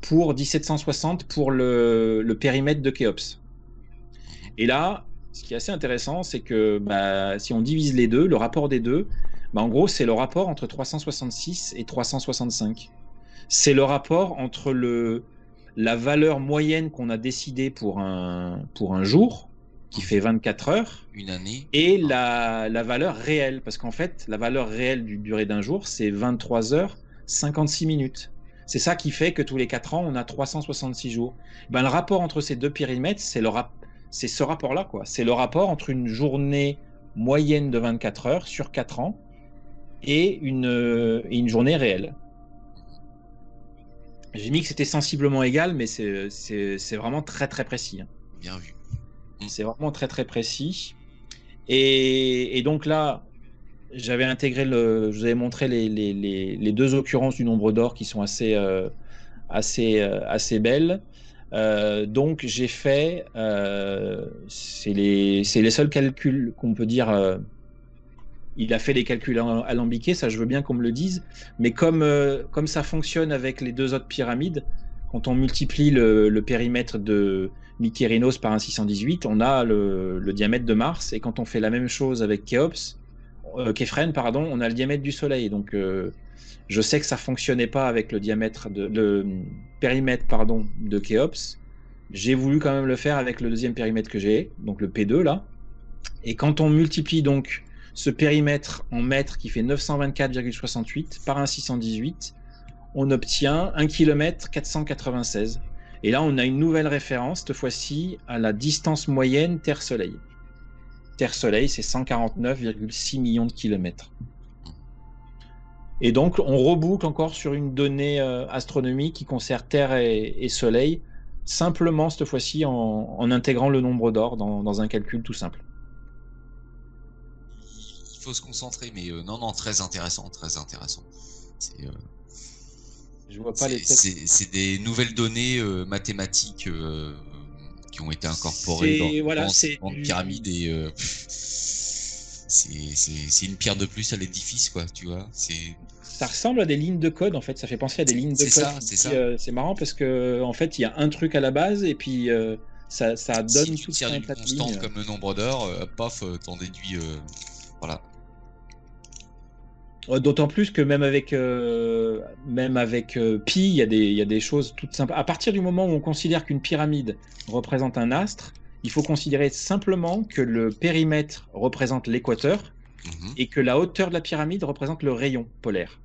pour 1760 pour le périmètre de Khéops. Et là, ce qui est assez intéressant, c'est que si on divise les deux, le rapport des deux, en gros, c'est le rapport entre 366 et 365. C'est le rapport entre la valeur moyenne qu'on a décidée pour un jour, qui fait 24 heures, une année, et la valeur réelle. Parce qu'en fait, la valeur réelle du durée d'un jour, c'est 23 heures 56 minutes. C'est ça qui fait que tous les 4 ans, on a 366 jours. Le rapport entre ces deux périmètres, c'est ce rapport-là, quoi. C'est le rapport entre une journée moyenne de 24 heures sur 4 ans et une journée réelle. J'ai mis que c'était sensiblement égal, mais c'est vraiment très très précis. Bien vu. C'est vraiment très très précis. Et donc là, j'avais intégré je vous avais montré les 2 occurrences du nombre d'or qui sont assez belles. Donc j'ai fait, c'est les seuls calculs qu'on peut dire. Il a fait les calculs alambiqués, ça je veux bien qu'on me le dise, mais comme ça fonctionne avec les 2 autres pyramides, quand on multiplie le périmètre de Mykérinos par un 618, on a le diamètre de Mars, et quand on fait la même chose avec Képhren, on a le diamètre du Soleil. Donc je sais que ça fonctionnait pas avec le périmètre de Khéops. J'ai voulu quand même le faire avec le deuxième périmètre que j'ai, donc le P2 là. Et quand on multiplie donc ce périmètre en mètres qui fait 924,68 par un 618, on obtient 1 km 496. Et là, on a une nouvelle référence, cette fois-ci, à la distance moyenne Terre-Soleil. Terre-Soleil, c'est 149,6 millions de kilomètres. Et donc, on reboucle encore sur une donnée astronomique qui concerne Terre et Soleil, simplement cette fois-ci en intégrant le nombre d'or dans un calcul tout simple. Il faut se concentrer, mais non, très intéressant. Je vois pas les textes. C'est des nouvelles données mathématiques qui ont été incorporées dans cette pyramide, et c'est une pierre de plus à l'édifice, quoi, tu vois. Ça ressemble à des lignes de code, en fait. Ça fait penser à des lignes de code. C'est marrant parce que en fait, il y a un truc à la base et puis ça donne si tu tout tires un d'une tas de constante lignes. comme le nombre d'or, paf, t'en déduis. Voilà. D'autant plus que même avec pi, il y a des choses toutes simples. À partir du moment où on considère qu'une pyramide représente un astre, il faut considérer simplement que le périmètre représente l'équateur et que la hauteur de la pyramide représente le rayon polaire.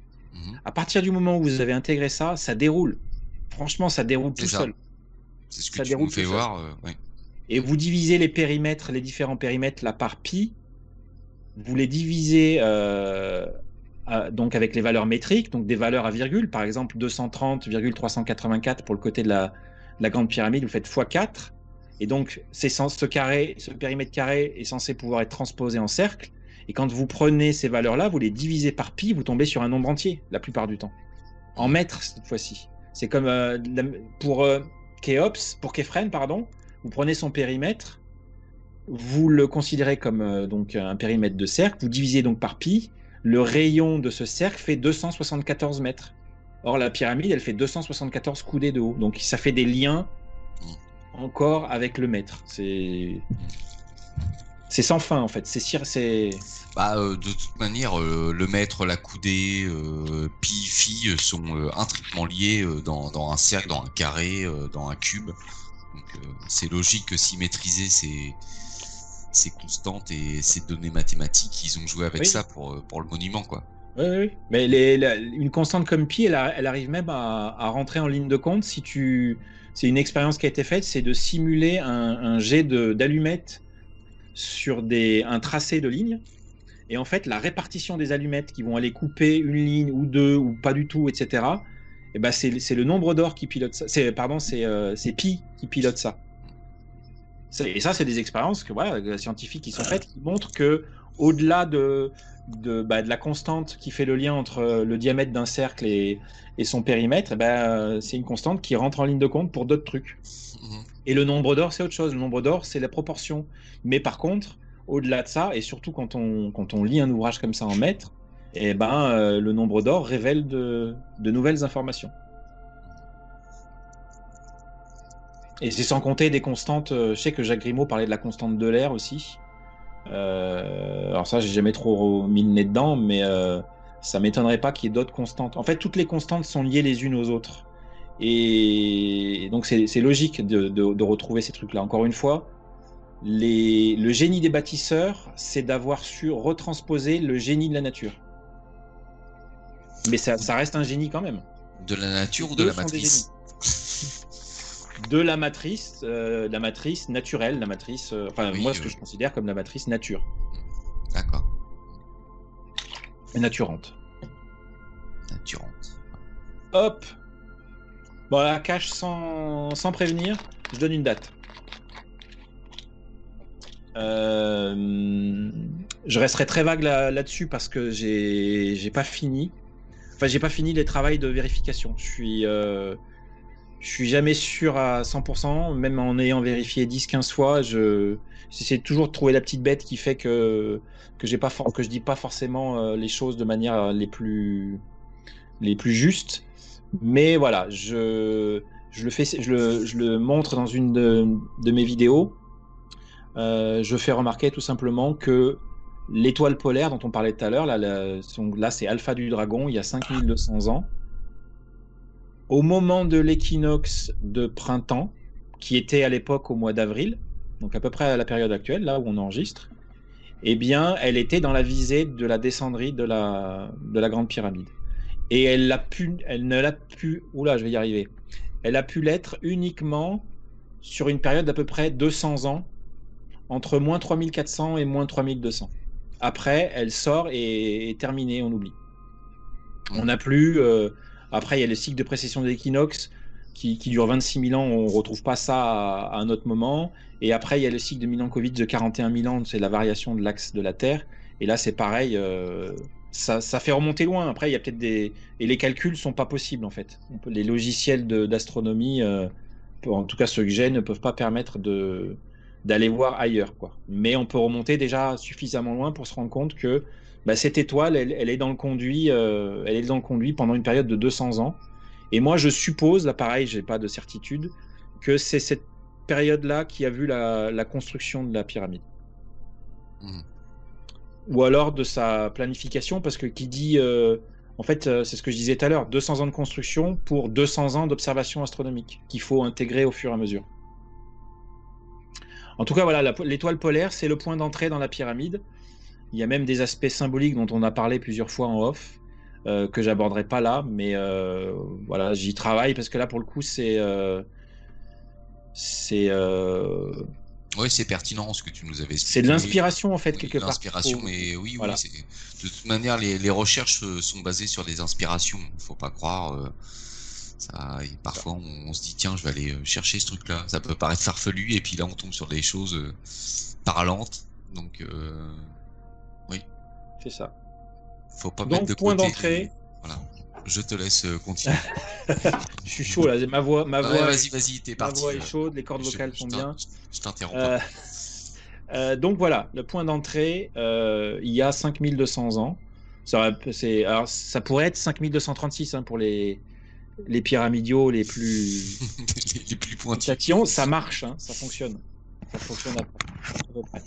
À partir du moment où vous avez intégré ça, ça déroule. Franchement, ça déroule tout seul. C'est ce que tu nous fais voir. Ouais. Et vous divisez les périmètres, les différents périmètres là par pi. Vous les divisez donc avec les valeurs métriques, donc des valeurs à virgule, par exemple 230,384 pour le côté de la grande pyramide, vous faites x4. Et donc ce périmètre carré est censé pouvoir être transposé en cercle. Et quand vous prenez ces valeurs-là, vous les divisez par pi, vous tombez sur un nombre entier, la plupart du temps. En mètres, cette fois-ci. C'est comme pour Kefren, pardon, vous prenez son périmètre, vous le considérez comme donc un périmètre de cercle, vous divisez donc par pi, le rayon de ce cercle fait 274 mètres. Or, la pyramide, elle fait 274 coudées de haut. Donc, ça fait des liens encore avec le mètre. C'est sans fin, en fait. De toute manière, le mètre, la coudée, pi, phi sont intrinsèquement liés dans un cercle, dans un carré, dans un cube. Donc, c'est logique que si maîtriser ces constantes et ces données mathématiques, ils ont joué avec ça pour le monument, quoi. Oui. Mais une constante comme pi, elle arrive même à rentrer en ligne de compte. C'est une expérience qui a été faite, c'est de simuler un jet d'allumettes sur un tracé de ligne. Et en fait, la répartition des allumettes qui vont aller couper une ligne ou deux ou pas du tout, etc. Et ben c'est le nombre d'or qui pilote ça. C'est pi qui pilote ça. Et ça, c'est des expériences scientifiques qui sont faites qui montrent que au-delà de la constante qui fait le lien entre le diamètre d'un cercle et son périmètre, c'est une constante qui rentre en ligne de compte pour d'autres trucs. Et le nombre d'or, c'est autre chose. Le nombre d'or, c'est la proportion. Mais par contre, au-delà de ça, et surtout quand on lit un ouvrage comme ça en mètres, le nombre d'or révèle de nouvelles informations. Et c'est sans compter des constantes. Je sais que Jacques Grimaud parlait de la constante de l'air aussi. Alors ça, j'ai jamais trop mis le nez dedans, mais ça m'étonnerait pas qu'il y ait d'autres constantes. En fait, toutes les constantes sont liées les unes aux autres. Et donc c'est logique de retrouver ces trucs-là. Encore une fois, le génie des bâtisseurs, c'est d'avoir su retransposer le génie de la nature. Mais ça reste un génie quand même. De la nature ou de la matrice? De la matrice naturelle, ce que je considère comme la matrice nature. D'accord. Naturante. Hop. Bon, la cache sans prévenir, je donne une date. Je resterai très vague là-dessus parce que j'ai pas fini. Enfin, j'ai pas fini les travaux de vérification. Je suis jamais sûr à 100%, même en ayant vérifié 10-15 fois, j'essaie toujours de trouver la petite bête qui fait que je dis pas forcément les choses de manière les plus justes. Mais voilà, je le montre dans une de mes vidéos. Je fais remarquer tout simplement que l'étoile polaire dont on parlait tout à l'heure, là c'est Alpha du Dragon, il y a 5200 ans. Au moment de l'équinoxe de printemps, qui était à l'époque au mois d'avril, donc à peu près à la période actuelle, là où on enregistre, eh bien, elle était dans la visée de la descendrie de la Grande Pyramide. Et elle a pu l'être uniquement sur une période d'à peu près 200 ans, entre moins 3400 et moins 3200. Après, elle sort et est terminée, on oublie. On n'a plus... Après, il y a le cycle de précession de l'équinoxe qui dure 26 000 ans. On ne retrouve pas ça à un autre moment. Et après, il y a le cycle de Milankovitch de 41 000 ans. C'est la variation de l'axe de la Terre. Et là, c'est pareil. Ça fait remonter loin. Après, il y a peut-être et les calculs ne sont pas possibles, en fait. Les logiciels d'astronomie, en tout cas ceux que j'ai, ne peuvent pas permettre de d'aller voir ailleurs, quoi. Mais on peut remonter déjà suffisamment loin pour se rendre compte que cette étoile, elle est dans le conduit, pendant une période de 200 ans. Et moi, je suppose, là pareil, j'ai pas de certitude, que c'est cette période-là qui a vu la construction de la pyramide. Ou alors de sa planification, parce que qui dit, en fait, c'est ce que je disais tout à l'heure, 200 ans de construction pour 200 ans d'observation astronomique qu'il faut intégrer au fur et à mesure. En tout cas, voilà, l'étoile polaire, c'est le point d'entrée dans la pyramide. Il y a même des aspects symboliques dont on a parlé plusieurs fois en off, que j'aborderai pas là, mais voilà, j'y travaille parce que là, pour le coup, Oui, c'est pertinent ce que tu nous avais expliqué. c'est de l'inspiration en fait, Oui, quelque part. l'inspiration, mais oui, Voilà. oui, de toute manière, les recherches sont basées sur des inspirations. Faut pas croire. Et parfois, on se dit tiens, je vais aller chercher ce truc-là. Ça peut paraître farfelu, et puis là, on tombe sur des choses parlantes. Donc, oui. C'est ça. Faut pas Donc, mettre de point côté. d'entrée. Voilà. Je te laisse continuer. Je suis chaud là. Ma voix. Ouais, vas-y, t'es Ma parti. voix est chaude. Les cordes vocales sont bien. Je t'interromps pas. Donc voilà, le point d'entrée, il y a 5200 ans. Alors, ça pourrait être 5236 pour les pyramidiaux les plus les plus pointus. tatillons. Ça marche, ça fonctionne. Ça fonctionne à peu près.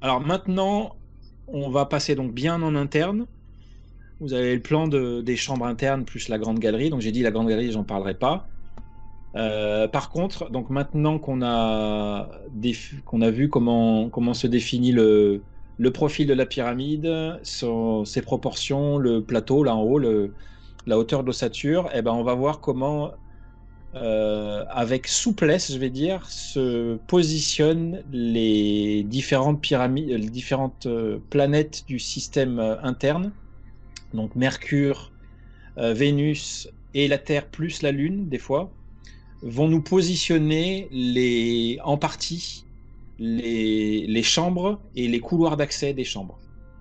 Alors maintenant, on va passer donc bien en interne. Vous avez le plan des chambres internes plus la grande galerie. Donc j'ai dit la grande galerie, j'en parlerai pas. Par contre, donc maintenant qu'on a vu comment se définit le profil de la pyramide, ses proportions, le plateau là en haut, la hauteur d'ossature, on va voir comment, avec souplesse, je vais dire, se positionnent les différentes pyramides, les différentes planètes du système interne. Donc Mercure, Vénus et la Terre plus la Lune, des fois, vont nous positionner en partie les chambres et les couloirs d'accès des chambres.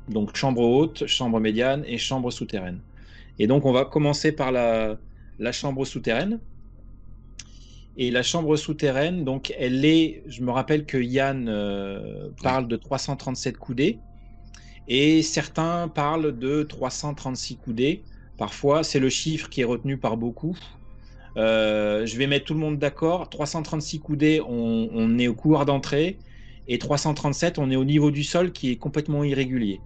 Donc chambre haute, chambre médiane et chambre souterraine. Et donc on va commencer par la chambre souterraine. Et la chambre souterraine, donc je me rappelle que Yann parle de 337 coudées. Et certains parlent de 336 coudées. Parfois, c'est le chiffre qui est retenu par beaucoup. Je vais mettre tout le monde d'accord. 336 coudées, on est au couloir d'entrée. Et 337, on est au niveau du sol qui est complètement irrégulier.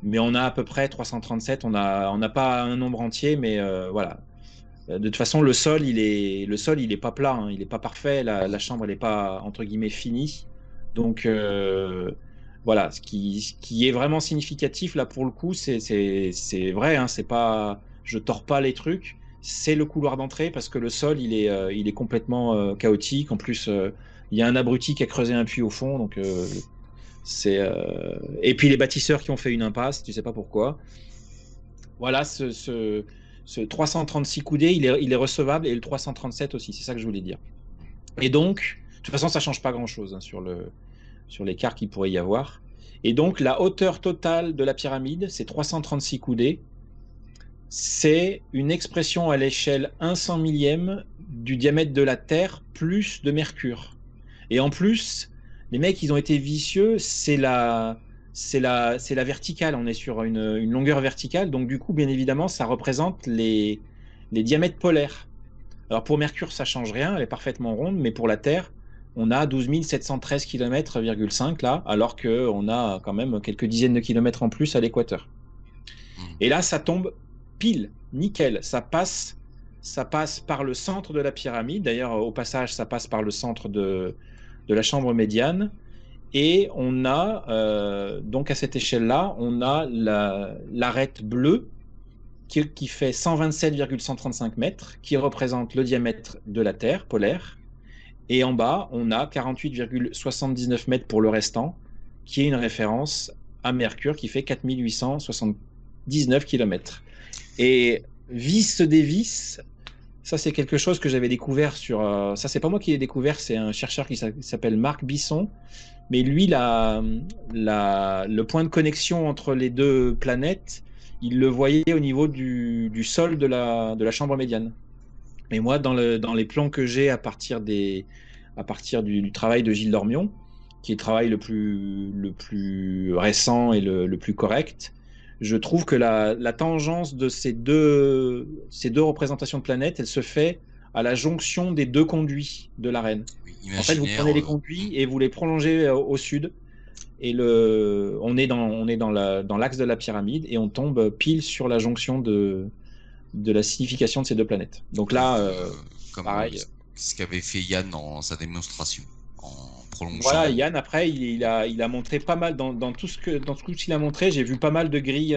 Mais on a à peu près 337. On n'a pas un nombre entier, mais voilà. De toute façon, le sol, il est pas plat. Il n'est pas parfait. La chambre, elle n'est pas, entre guillemets, finie. Donc... voilà, ce qui est vraiment significatif là pour le coup, c'est vrai, c'est pas, je tords pas les trucs, c'est le couloir d'entrée parce que le sol il est complètement chaotique. En plus, il y a un abruti qui a creusé un puits au fond, donc et puis les bâtisseurs qui ont fait une impasse, tu sais pas pourquoi. Voilà, ce 336 coudées, il est recevable, et le 337 aussi, c'est ça que je voulais dire. Et donc, de toute façon, ça change pas grand chose sur l'écart qu'il pourrait y avoir. Et donc, la hauteur totale de la pyramide, c'est 336 coudées. C'est une expression à l'échelle 1/100 millième du diamètre de la Terre plus de Mercure. Et en plus, les mecs, ils ont été vicieux, c'est la verticale. On est sur une longueur verticale. Donc, du coup, bien évidemment, ça représente les diamètres polaires. Alors, pour Mercure, ça change rien, elle est parfaitement ronde, mais pour la Terre, on a 12 713 km,5 là, alors qu'on a quand même quelques dizaines de kilomètres en plus à l'équateur. Et là, ça tombe pile, nickel. Ça passe par le centre de la pyramide. D'ailleurs, au passage, ça passe par le centre de la chambre médiane. Et on a, donc à cette échelle-là, on a l'arête bleue qui fait 127,135 mètres, qui représente le diamètre de la Terre polaire. Et en bas, on a 48,79 mètres pour le restant, qui est une référence à Mercure, qui fait 4879 km. Et vis des vis, ça c'est quelque chose que j'avais découvert ça c'est pas moi qui l'ai découvert, c'est un chercheur qui s'appelle Marc Bisson. Mais lui, le point de connexion entre les deux planètes, il le voyait au niveau du sol de la chambre médiane. Et moi, dans les plans que j'ai à partir des à partir du travail de Gilles Dormion, qui est le travail le plus récent et le plus correct. Je trouve que la tangence de ces deux représentations de planètes, elle se fait à la jonction des deux conduits de l'arène. Oui, En fait, vous prenez les conduits et vous les prolongez au sud. Et on est dans l'axe de la pyramide et on tombe pile sur la jonction de la signification de ces deux planètes. Donc là, comme pareil. Ce qu'avait fait Yann dans sa démonstration, en prolongeant. Voilà, Yann, après, il a montré pas mal, dans tout ce qu'il a montré, j'ai vu pas mal de grilles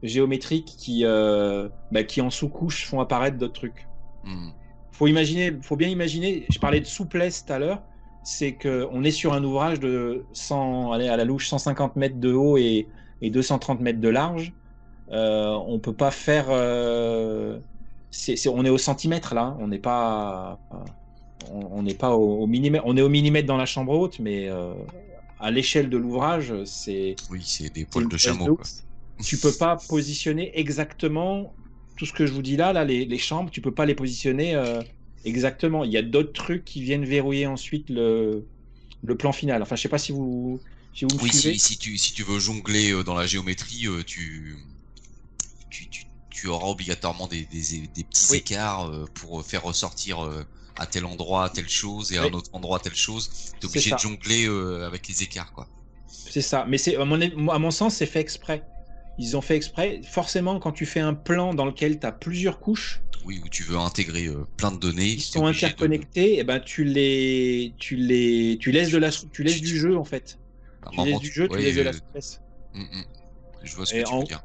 géométriques qui en sous-couche font apparaître d'autres trucs. Faut bien imaginer, je parlais de souplesse tout à l'heure, c'est qu'on est sur un ouvrage de 150 mètres de haut et 230 mètres de large. On peut pas faire. On est au centimètre là, on n'est pas au millimètre. On est au millimètre dans la chambre haute, mais à l'échelle de l'ouvrage, c'est. Oui, c'est des poils de chameau. Quoi. Tu peux pas positionner exactement tout ce que je vous dis là, les chambres, tu peux pas les positionner exactement. Il y a d'autres trucs qui viennent verrouiller ensuite le plan final. Enfin, je sais pas si vous me suivez. Si tu veux jongler dans la géométrie, tu auras obligatoirement des petits écarts pour faire ressortir à tel endroit telle chose et à un autre endroit telle chose. Tu es obligé de jongler avec les écarts, quoi. C'est ça. Mais à mon sens, c'est fait exprès. Ils ont fait exprès. Forcément, quand tu fais un plan dans lequel tu as plusieurs couches, oui, où tu veux intégrer plein de données qui sont interconnectées, et ben tu laisses du jeu en fait. Tu laisses du jeu, tu laisses de la souplesse. Je vois ce que tu veux dire.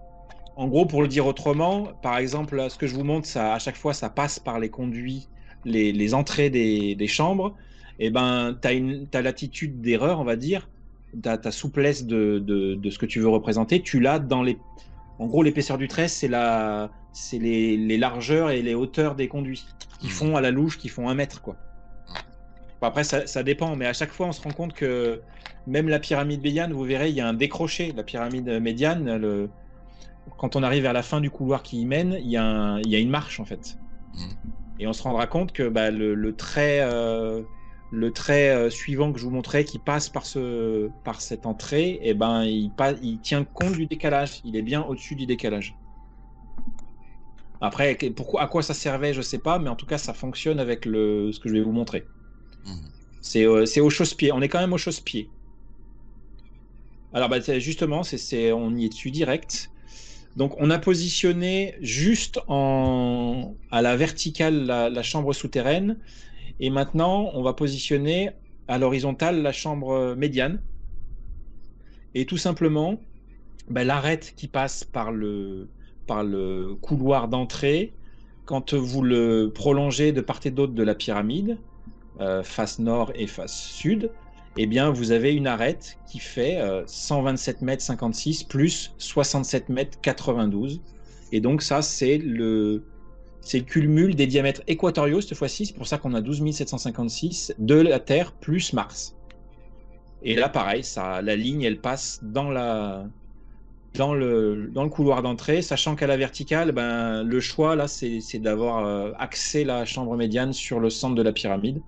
En gros, pour le dire autrement, par exemple, là, ce que je vous montre, ça, à chaque fois, ça passe par les conduits, les entrées des chambres. Et ben, t'as l'attitude d'erreur, on va dire, ta souplesse de ce que tu veux représenter. Tu l'as en gros, l'épaisseur du trait, c'est les largeurs et les hauteurs des conduits qui font à la louche, qui font 1 mètre, quoi. Bon, après, ça dépend, mais à chaque fois, on se rend compte que même la pyramide médiane, vous verrez, il y a un décroché. La pyramide médiane, quand on arrive vers la fin du couloir qui y mène, il y a une marche, en fait. Et on se rendra compte que le trait suivant que je vous montrais, qui passe par cette entrée, et ben, il tient compte du décalage. Il est bien au-dessus du décalage. Après, à quoi ça servait, je sais pas, mais en tout cas, ça fonctionne avec ce que je vais vous montrer. C'est au chausse-pied. On est quand même au chausse-pied. Alors, justement, on y est dessus direct. Donc, on a positionné juste à la verticale la chambre souterraine. Et maintenant, on va positionner à l'horizontale la chambre médiane. Et tout simplement, l'arête qui passe par le couloir d'entrée, quand vous le prolongez de part et d'autre de la pyramide, face nord et face sud, eh bien, vous avez une arête qui fait 127 mètres 56 plus 67 mètres 92. Et donc ça, c'est le cumul des diamètres équatoriaux cette fois-ci. C'est pour ça qu'on a 12 756 de la Terre plus Mars. Et là, pareil, la ligne, elle passe dans le couloir d'entrée, sachant qu'à la verticale, le choix, là, c'est d'avoir axé la chambre médiane sur le centre de la pyramide.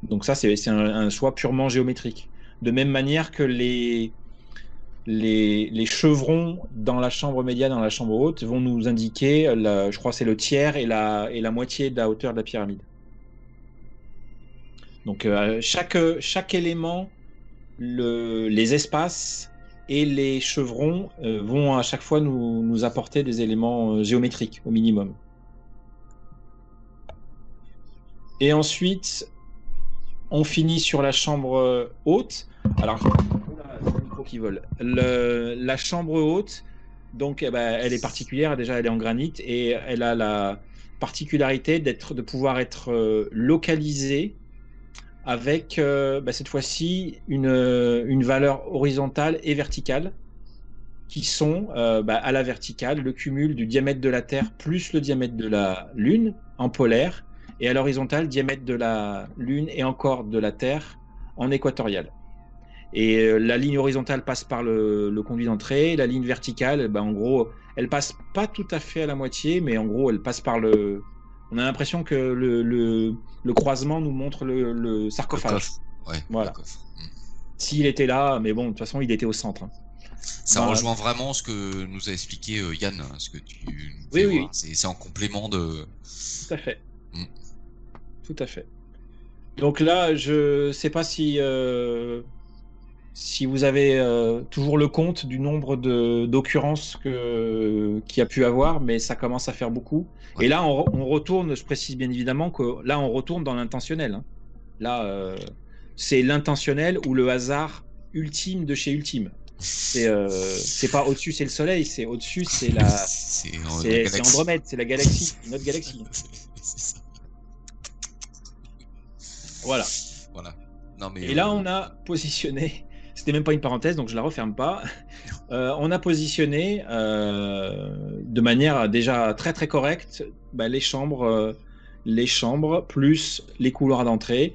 Donc ça, c'est un choix purement géométrique. De même manière que les chevrons dans la chambre médiane, dans la chambre haute, vont nous indiquer, je crois que c'est le tiers et la moitié de la hauteur de la pyramide. Donc chaque élément, les espaces et les chevrons vont à chaque fois nous apporter des éléments géométriques au minimum. Et ensuite, on finit sur la chambre haute. Alors, c'est le micro qui vole. La chambre haute, donc, elle est particulière. Déjà, elle est en granit et elle a la particularité de pouvoir être localisée avec cette fois-ci une valeur horizontale et verticale qui sont à la verticale le cumul du diamètre de la Terre plus le diamètre de la Lune en polaire, et à l'horizontale diamètre de la Lune et encore de la Terre en équatorial. Et la ligne horizontale passe par le conduit d'entrée, la ligne verticale, en gros, elle passe pas tout à fait à la moitié, mais en gros, elle passe par on On a l'impression que le croisement nous montre le sarcophage. Le coffre. Ouais, Voilà. le coffre. S'il était là, mais bon, de toute façon, il était au centre. Hein. Ça Voilà. rejoint vraiment ce que nous a expliqué Yann, hein, ce que tu nous Oui, fais oui, voir. C'est en complément de. Tout à fait. Mm. Tout à fait. Donc là, je sais pas si vous avez toujours le compte du nombre d'occurrences qu'il y a pu avoir, mais ça commence à faire beaucoup. Ouais. Et là, on retourne, je précise bien évidemment que là, on retourne dans l'intentionnel. Hein. Là, c'est l'intentionnel ou le hasard ultime de chez ultime. C'est pas au-dessus, c'est le soleil, c'est au-dessus, c'est c'est Andromède, c'est la galaxie, une autre galaxie. C'est ça. Voilà. Voilà. Non, mais, Et là, on a positionné, c'était même pas une parenthèse, donc je la referme pas. On a positionné de manière déjà très très correcte les chambres plus les couloirs d'entrée.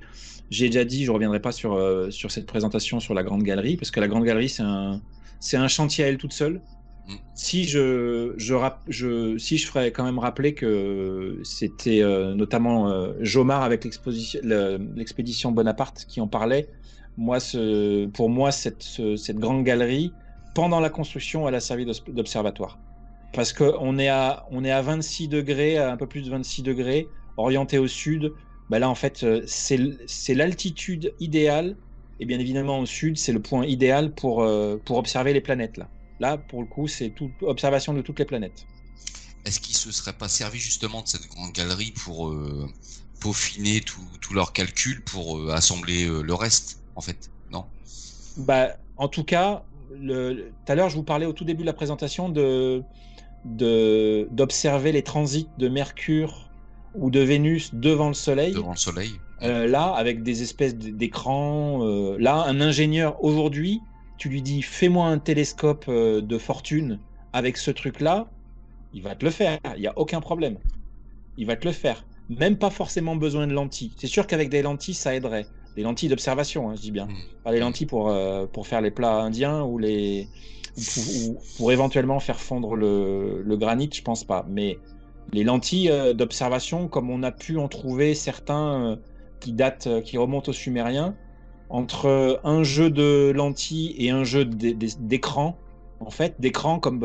J'ai déjà dit, je reviendrai pas sur cette présentation sur la Grande Galerie, parce que la Grande Galerie, c'est un chantier à elle toute seule. Si je ferais quand même rappeler que c'était notamment Jomard avec l'expédition Bonaparte qui en parlait. Pour moi, cette grande galerie, pendant la construction, elle a servi d'observatoire. Parce qu'on est à 26 degrés, à un peu plus de 26 degrés, orienté au sud. Là, en fait, c'est l'altitude idéale. Et bien évidemment, au sud, c'est le point idéal pour observer les planètes, là. Là, pour le coup, c'est observation de toutes les planètes. Est-ce qu'ils se seraient pas servis justement de cette grande galerie pour peaufiner tous leurs calculs pour assembler le reste, en fait? Non? En tout cas, tout à l'heure, je vous parlais au tout début de la présentation d'observer les transits de Mercure ou de Vénus devant le Soleil. Devant le Soleil. Là, avec des espèces d'écrans. Là, un ingénieur aujourd'hui, tu lui dis fais-moi un télescope de fortune avec ce truc-là, il va te le faire. Il n'y a aucun problème. Il va te le faire. Même pas forcément besoin de lentilles. C'est sûr qu'avec des lentilles, ça aiderait. Des lentilles d'observation, hein, je dis bien. Pas des lentilles pour faire les plats indiens ou pour éventuellement faire fondre le granit, je pense pas. Mais les lentilles d'observation, comme on a pu en trouver certains qui remontent aux Sumériens, entre un jeu de lentilles et un jeu d'écran, en fait, d'écran comme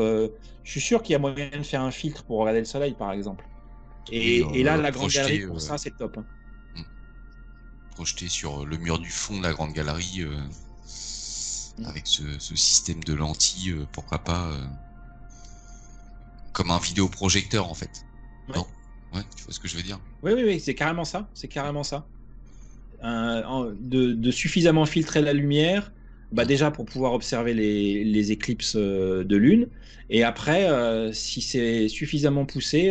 je suis sûr qu'il y a moyen de faire un filtre pour regarder le soleil, par exemple. Et là, la grande galerie, pour ça, c'est top. Hein. Projeté sur le mur du fond de la grande galerie, avec ce système de lentilles, pourquoi pas, comme un vidéoprojecteur, en fait. Ouais. Non ? Ouais, tu vois ce que je veux dire ? Oui, c'est carrément ça. C'est carrément ça. De suffisamment filtrer la lumière, déjà pour pouvoir observer les éclipses de lune, et après si c'est suffisamment poussé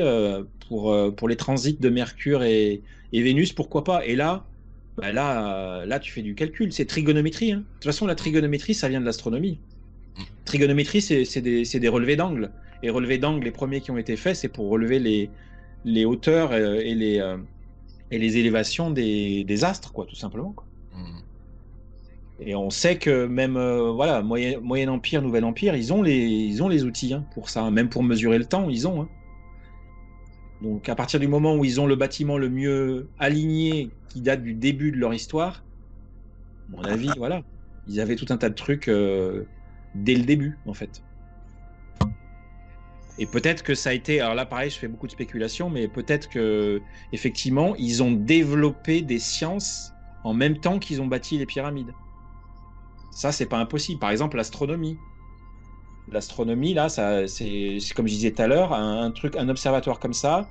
pour les transits de Mercure et Vénus, pourquoi pas. Et là tu fais du calcul, c'est trigonométrie, hein. De toute façon, la trigonométrie, ça vient de l'astronomie. Trigonométrie, c'est des relevés d'angle, et relevés d'angle, les premiers qui ont été faits, c'est pour relever les hauteurs et les élévations des astres, quoi, tout simplement, quoi. Et on sait que même Moyen Empire, Nouvel Empire, ils ont les outils, hein, pour ça, même pour mesurer le temps, ils ont. Hein. Donc à partir du moment où ils ont le bâtiment le mieux aligné, qui date du début de leur histoire, à mon avis, voilà, ils avaient tout un tas de trucs dès le début, en fait. Et peut-être que ça a été, alors là pareil, je fais beaucoup de spéculations, mais peut-être que effectivement ils ont développé des sciences en même temps qu'ils ont bâti les pyramides. Ça, c'est pas impossible. Par exemple, l'astronomie. L'astronomie, là, c'est comme je disais tout à l'heure, un observatoire comme ça.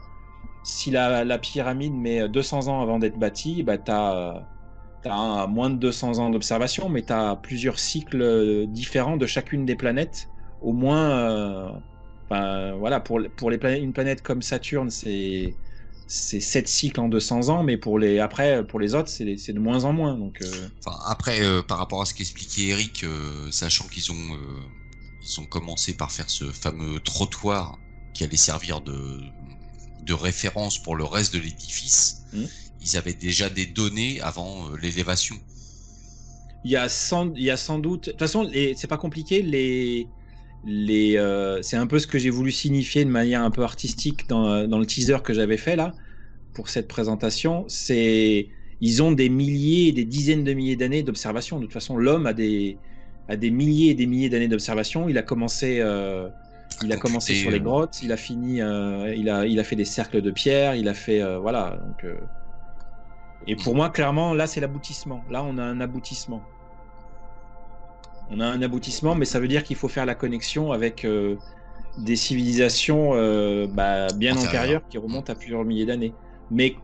Si la pyramide met 200 ans avant d'être bâtie, t'as moins de 200 ans d'observation, mais t'as plusieurs cycles différents de chacune des planètes, au moins. Pour une planète comme Saturne, c'est 7 cycles en 200 ans, mais pour les autres, c'est de moins en moins. Donc, après, par rapport à ce qu'expliquait Eric, sachant qu'ils ont commencé par faire ce fameux trottoir qui allait servir de référence pour le reste de l'édifice, ils avaient déjà des données avant l'élévation. Il y a sans doute... De toute façon, c'est pas compliqué, c'est un peu ce que j'ai voulu signifier de manière un peu artistique dans le teaser que j'avais fait là. pour cette présentation. Ils ont des milliers et des dizaines de milliers d'années d'observation. De toute façon, l'homme a des milliers et des milliers d'années d'observation. Il a commencé sur les grottes, il a fini, il a fait des cercles de pierre, il a fait voilà. Donc, et pour moi, clairement, là, c'est l'aboutissement. Là, on a un aboutissement. On a un aboutissement, mais ça veut dire qu'il faut faire la connexion avec des civilisations bien antérieures qui remontent à plusieurs milliers d'années. Mais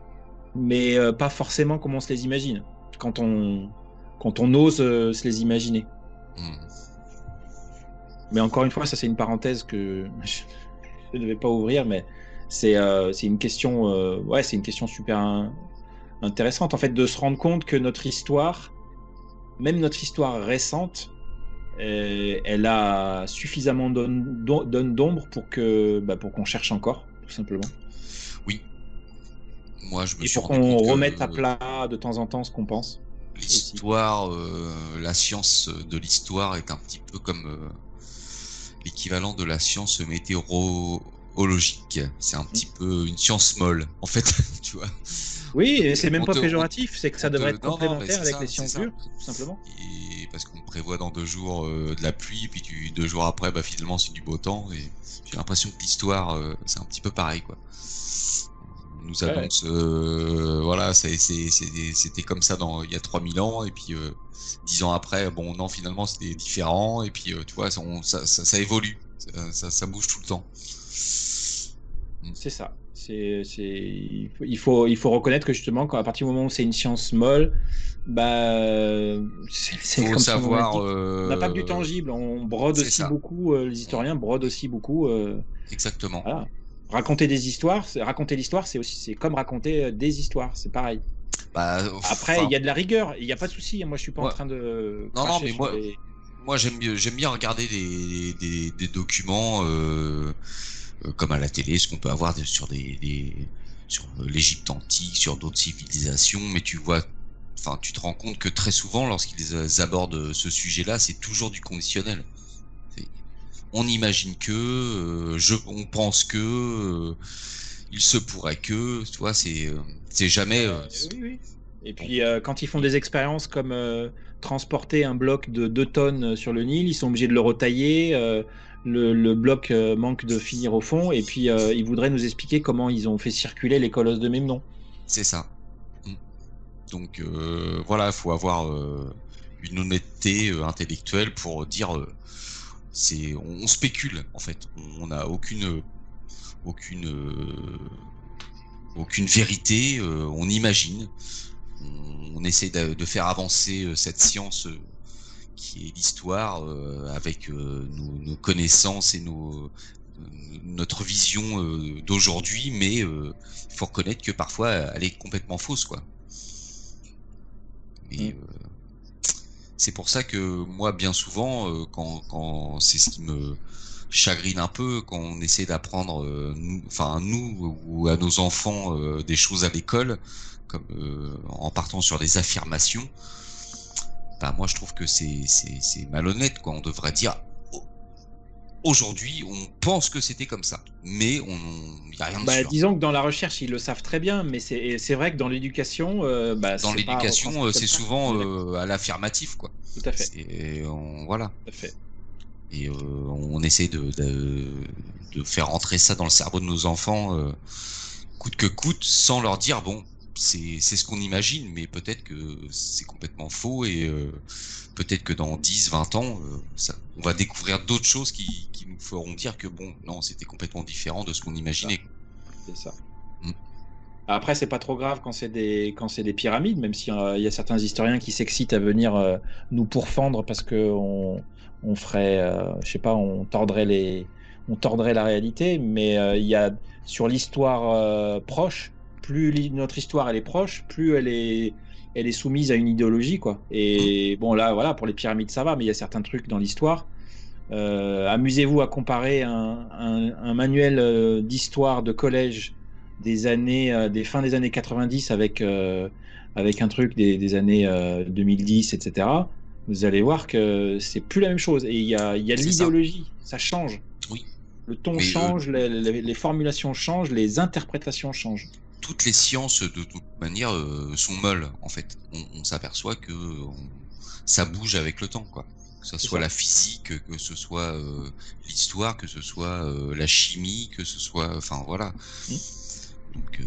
pas forcément comme on se les imagine. Quand on ose se les imaginer. Mais encore une fois, ça c'est une parenthèse que je ne vais pas ouvrir, mais c'est une question, c'est une question super intéressante en fait de se rendre compte que notre histoire, même notre histoire récente, elle a suffisamment d'ombre pour qu'on cherche encore, tout simplement. Oui. Moi, je me Et suis pour rendu qu'on compte que remette à plat de temps en temps ce qu'on pense. L'histoire, la science de l'histoire est un petit peu comme l'équivalent de la science météorologique. C'est un petit peu une science molle, en fait, tu vois. Oui, et c'est même pas péjoratif, c'est que ça devrait être complémentaire avec ça, les sciences dures, tout simplement. Et parce qu'on prévoit dans 2 jours de la pluie, puis 2 jours après, finalement, c'est du beau temps. Et j'ai l'impression que l'histoire, c'est un petit peu pareil, quoi. On nous annonce, voilà, c'était comme ça il y a 3000 ans, et puis 10 ans après, bon, non, finalement, c'était différent, et puis, tu vois, ça évolue, ça bouge tout le temps. C'est ça. Il faut reconnaître que justement, à partir du moment où c'est une science molle, c'est comme savoir. On n'a pas que du tangible. On brode aussi beaucoup. Les historiens brodent aussi beaucoup. Exactement. Voilà. Raconter l'histoire, c'est comme raconter des histoires. C'est pareil. Après, il y a de la rigueur. Il n'y a pas de souci. Moi, je suis pas en train de. Non, mais moi, j'aime bien regarder des documents. Comme à la télé, ce qu'on peut avoir sur sur l'Égypte antique, sur d'autres civilisations, mais tu te rends compte que très souvent, lorsqu'ils abordent ce sujet-là, c'est toujours du conditionnel. On imagine que, on pense que, il se pourrait que, tu vois, c'est jamais. Oui. Et puis quand ils font des expériences comme transporter un bloc de 2 tonnes sur le Nil, ils sont obligés de le retailler. Le bloc manque de finir au fond, et puis ils voudraient nous expliquer comment ils ont fait circuler les colosses de Memnon. C'est ça. Donc voilà, il faut avoir une honnêteté intellectuelle pour dire on spécule en fait. On n'a aucune vérité, on imagine. On essaie de faire avancer cette science qui est l'histoire avec nos connaissances et notre vision d'aujourd'hui, mais il faut reconnaître que parfois elle est complètement fausse, quoi. Et c'est pour ça que moi, bien souvent, quand c'est ce qui me chagrine un peu, quand on essaie d'apprendre, nous ou à nos enfants des choses à l'école, comme en partant sur des affirmations. Moi je trouve que c'est malhonnête, quoi. On devrait dire aujourd'hui on pense que c'était comme ça, mais il n'y a rien de sûr. Disons que dans la recherche ils le savent très bien, mais c'est vrai que dans l'éducation dans l'éducation c'est souvent à l'affirmatif, quoi. Tout à fait. Voilà. Tout à fait. Et on essaie de faire rentrer ça dans le cerveau de nos enfants coûte que coûte, sans leur dire bon, c'est ce qu'on imagine, mais peut-être que c'est complètement faux, et peut-être que dans 10-20 ans, on va découvrir d'autres choses qui nous feront dire que bon, non, c'était complètement différent de ce qu'on imaginait. C'est ça. Après, c'est pas trop grave quand c'est des pyramides, même s'il y a certains historiens qui s'excitent à venir nous pourfendre parce que on ferait, je sais pas, on tordrait la réalité, mais il y a sur l'histoire proche. Plus notre histoire elle est proche, plus elle est soumise à une idéologie, quoi. Et bon, là voilà, pour les pyramides ça va, mais il y a certains trucs dans l'histoire. Amusez-vous à comparer un manuel d'histoire de collège des fins des années 90 avec un truc des années 2010, etc. Vous allez voir que c'est plus la même chose, et il y a de l'idéologie, ça change. Oui. Le ton change, les formulations changent, les interprétations changent. toutes les sciences de toute manière sont molles en fait. On s'aperçoit que ça bouge avec le temps, quoi. Que ce soit la physique, que ce soit l'histoire, que ce soit la chimie, que ce soit, enfin voilà. Donc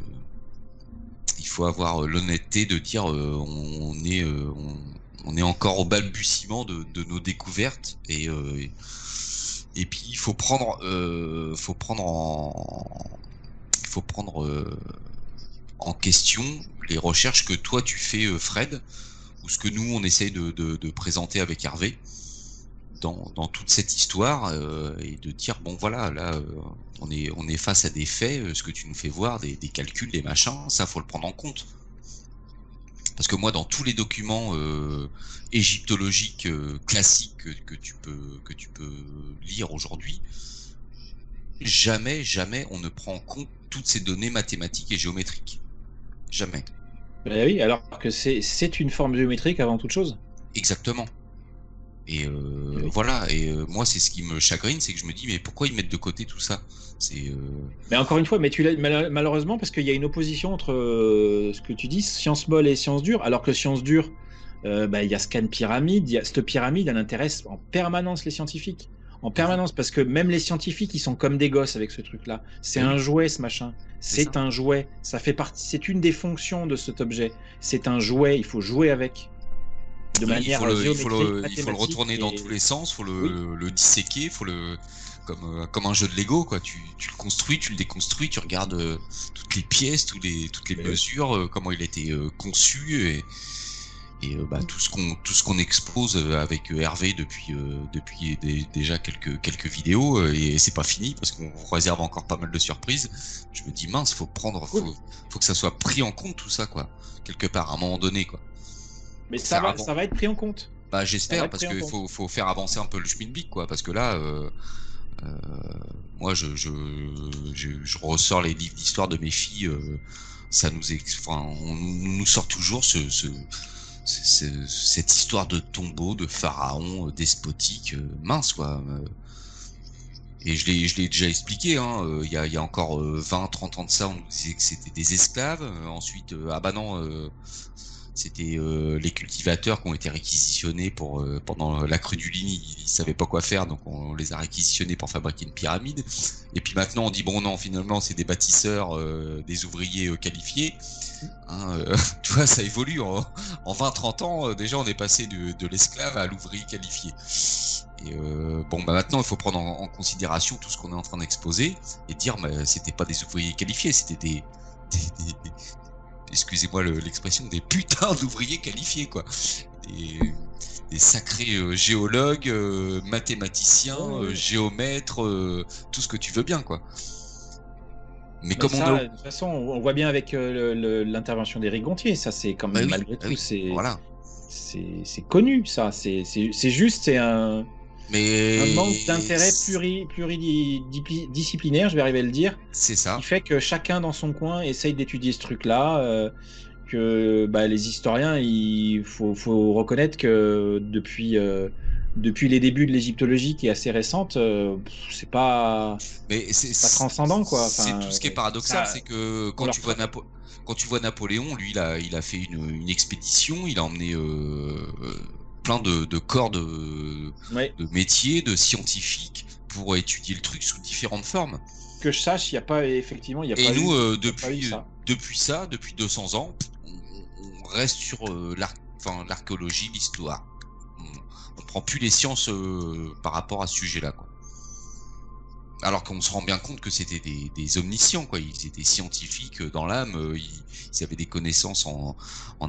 il faut avoir l'honnêteté de dire on est encore au balbutiement de nos découvertes et puis il faut prendre en question les recherches que toi tu fais, Fred, ou ce que nous on essaye de présenter avec Hervé dans toute cette histoire, et de dire bon voilà, là on est face à des faits, ce que tu nous fais voir, des calculs, des machins, ça faut le prendre en compte. Parce que moi, dans tous les documents égyptologiques classiques que tu peux lire aujourd'hui, jamais on ne prend en compte toutes ces données mathématiques et géométriques. Jamais. Ben oui, alors que c'est une forme géométrique avant toute chose. Exactement. Et Oui. voilà. Et moi, c'est ce qui me chagrine, c'est que je me dis mais pourquoi ils mettent de côté tout ça? C'est Mais encore une fois, mais malheureusement, parce qu'il y a une opposition entre ce que tu dis, science molle et science dure, alors que science dure, il y a Scan Pyramide, cette pyramide, elle intéresse en permanence les scientifiques. En permanence, parce que même les scientifiques, ils sont comme des gosses avec ce truc-là. C'est un jouet, ce machin. C'est un jouet. Ça fait partie. C'est une des fonctions de cet objet. C'est un jouet. Il faut jouer avec. De manière il faut le mathématique retourner dans tous les sens. Faut le disséquer. Faut le comme un jeu de Lego, quoi. Tu le construis, tu le déconstruis, tu regardes toutes les pièces, toutes les mesures, comment il a été conçu et tout ce qu'on expose avec Hervé depuis déjà quelques vidéos, et c'est pas fini parce qu'on réserve encore pas mal de surprises. Je me dis mince, faut que ça soit pris en compte tout ça, quoi, quelque part à un moment donné, quoi. Mais ça va être pris en compte. Bah j'espère, parce que faut faire avancer un peu le schmilblick, quoi, parce que là moi je ressors les livres d'histoire de mes filles, ça on nous sort toujours cette histoire de tombeau, de pharaon despotique, mince, quoi. Et je l'ai déjà expliqué, hein, il y a encore 20-30 ans de ça, on nous disait que c'était des esclaves. Ensuite, ah bah non, c'était les cultivateurs qui ont été réquisitionnés pendant la crue du Nil, ils savaient pas quoi faire, donc on les a réquisitionnés pour fabriquer une pyramide. Et puis maintenant on dit bon non, finalement c'est des bâtisseurs, des ouvriers qualifiés. Hein, tu vois, ça évolue en 20-30 ans, déjà on est passé de l'esclave à l'ouvrier qualifié. Et maintenant il faut prendre en considération tout ce qu'on est en train d'exposer et dire c'était pas des ouvriers qualifiés, c'était des excusez-moi l'expression, des putains d'ouvriers qualifiés, quoi. Des sacrés géologues, mathématiciens, géomètres, tout ce que tu veux bien, quoi. Mais comme de toute façon, on voit bien avec l'intervention d'Éric Gontier, ça c'est quand même malgré tout, c'est connu, ça. C'est juste, c'est un manque d'intérêt pluridisciplinaire, je vais arriver à le dire. C'est ça. Qui fait que chacun dans son coin essaye d'étudier ce truc-là. Que les historiens, il faut reconnaître que depuis les débuts de l'égyptologie, qui est assez récente, c'est pas transcendant, quoi. C'est tout ce qui est paradoxal, c'est que quand tu vois Napoléon, lui, il a fait une expédition, il a emmené plein de corps de métiers, de scientifiques, pour étudier le truc sous différentes formes. Que je sache, il n'y a pas, effectivement, il y a et pas nous, eu, depuis 200 ans, on reste sur l'archéologie, l'histoire. On prend plus les sciences par rapport à ce sujet-là, quoi. Alors qu'on se rend bien compte que c'était des omniscients, quoi. Ils étaient scientifiques dans l'âme, ils avaient des connaissances en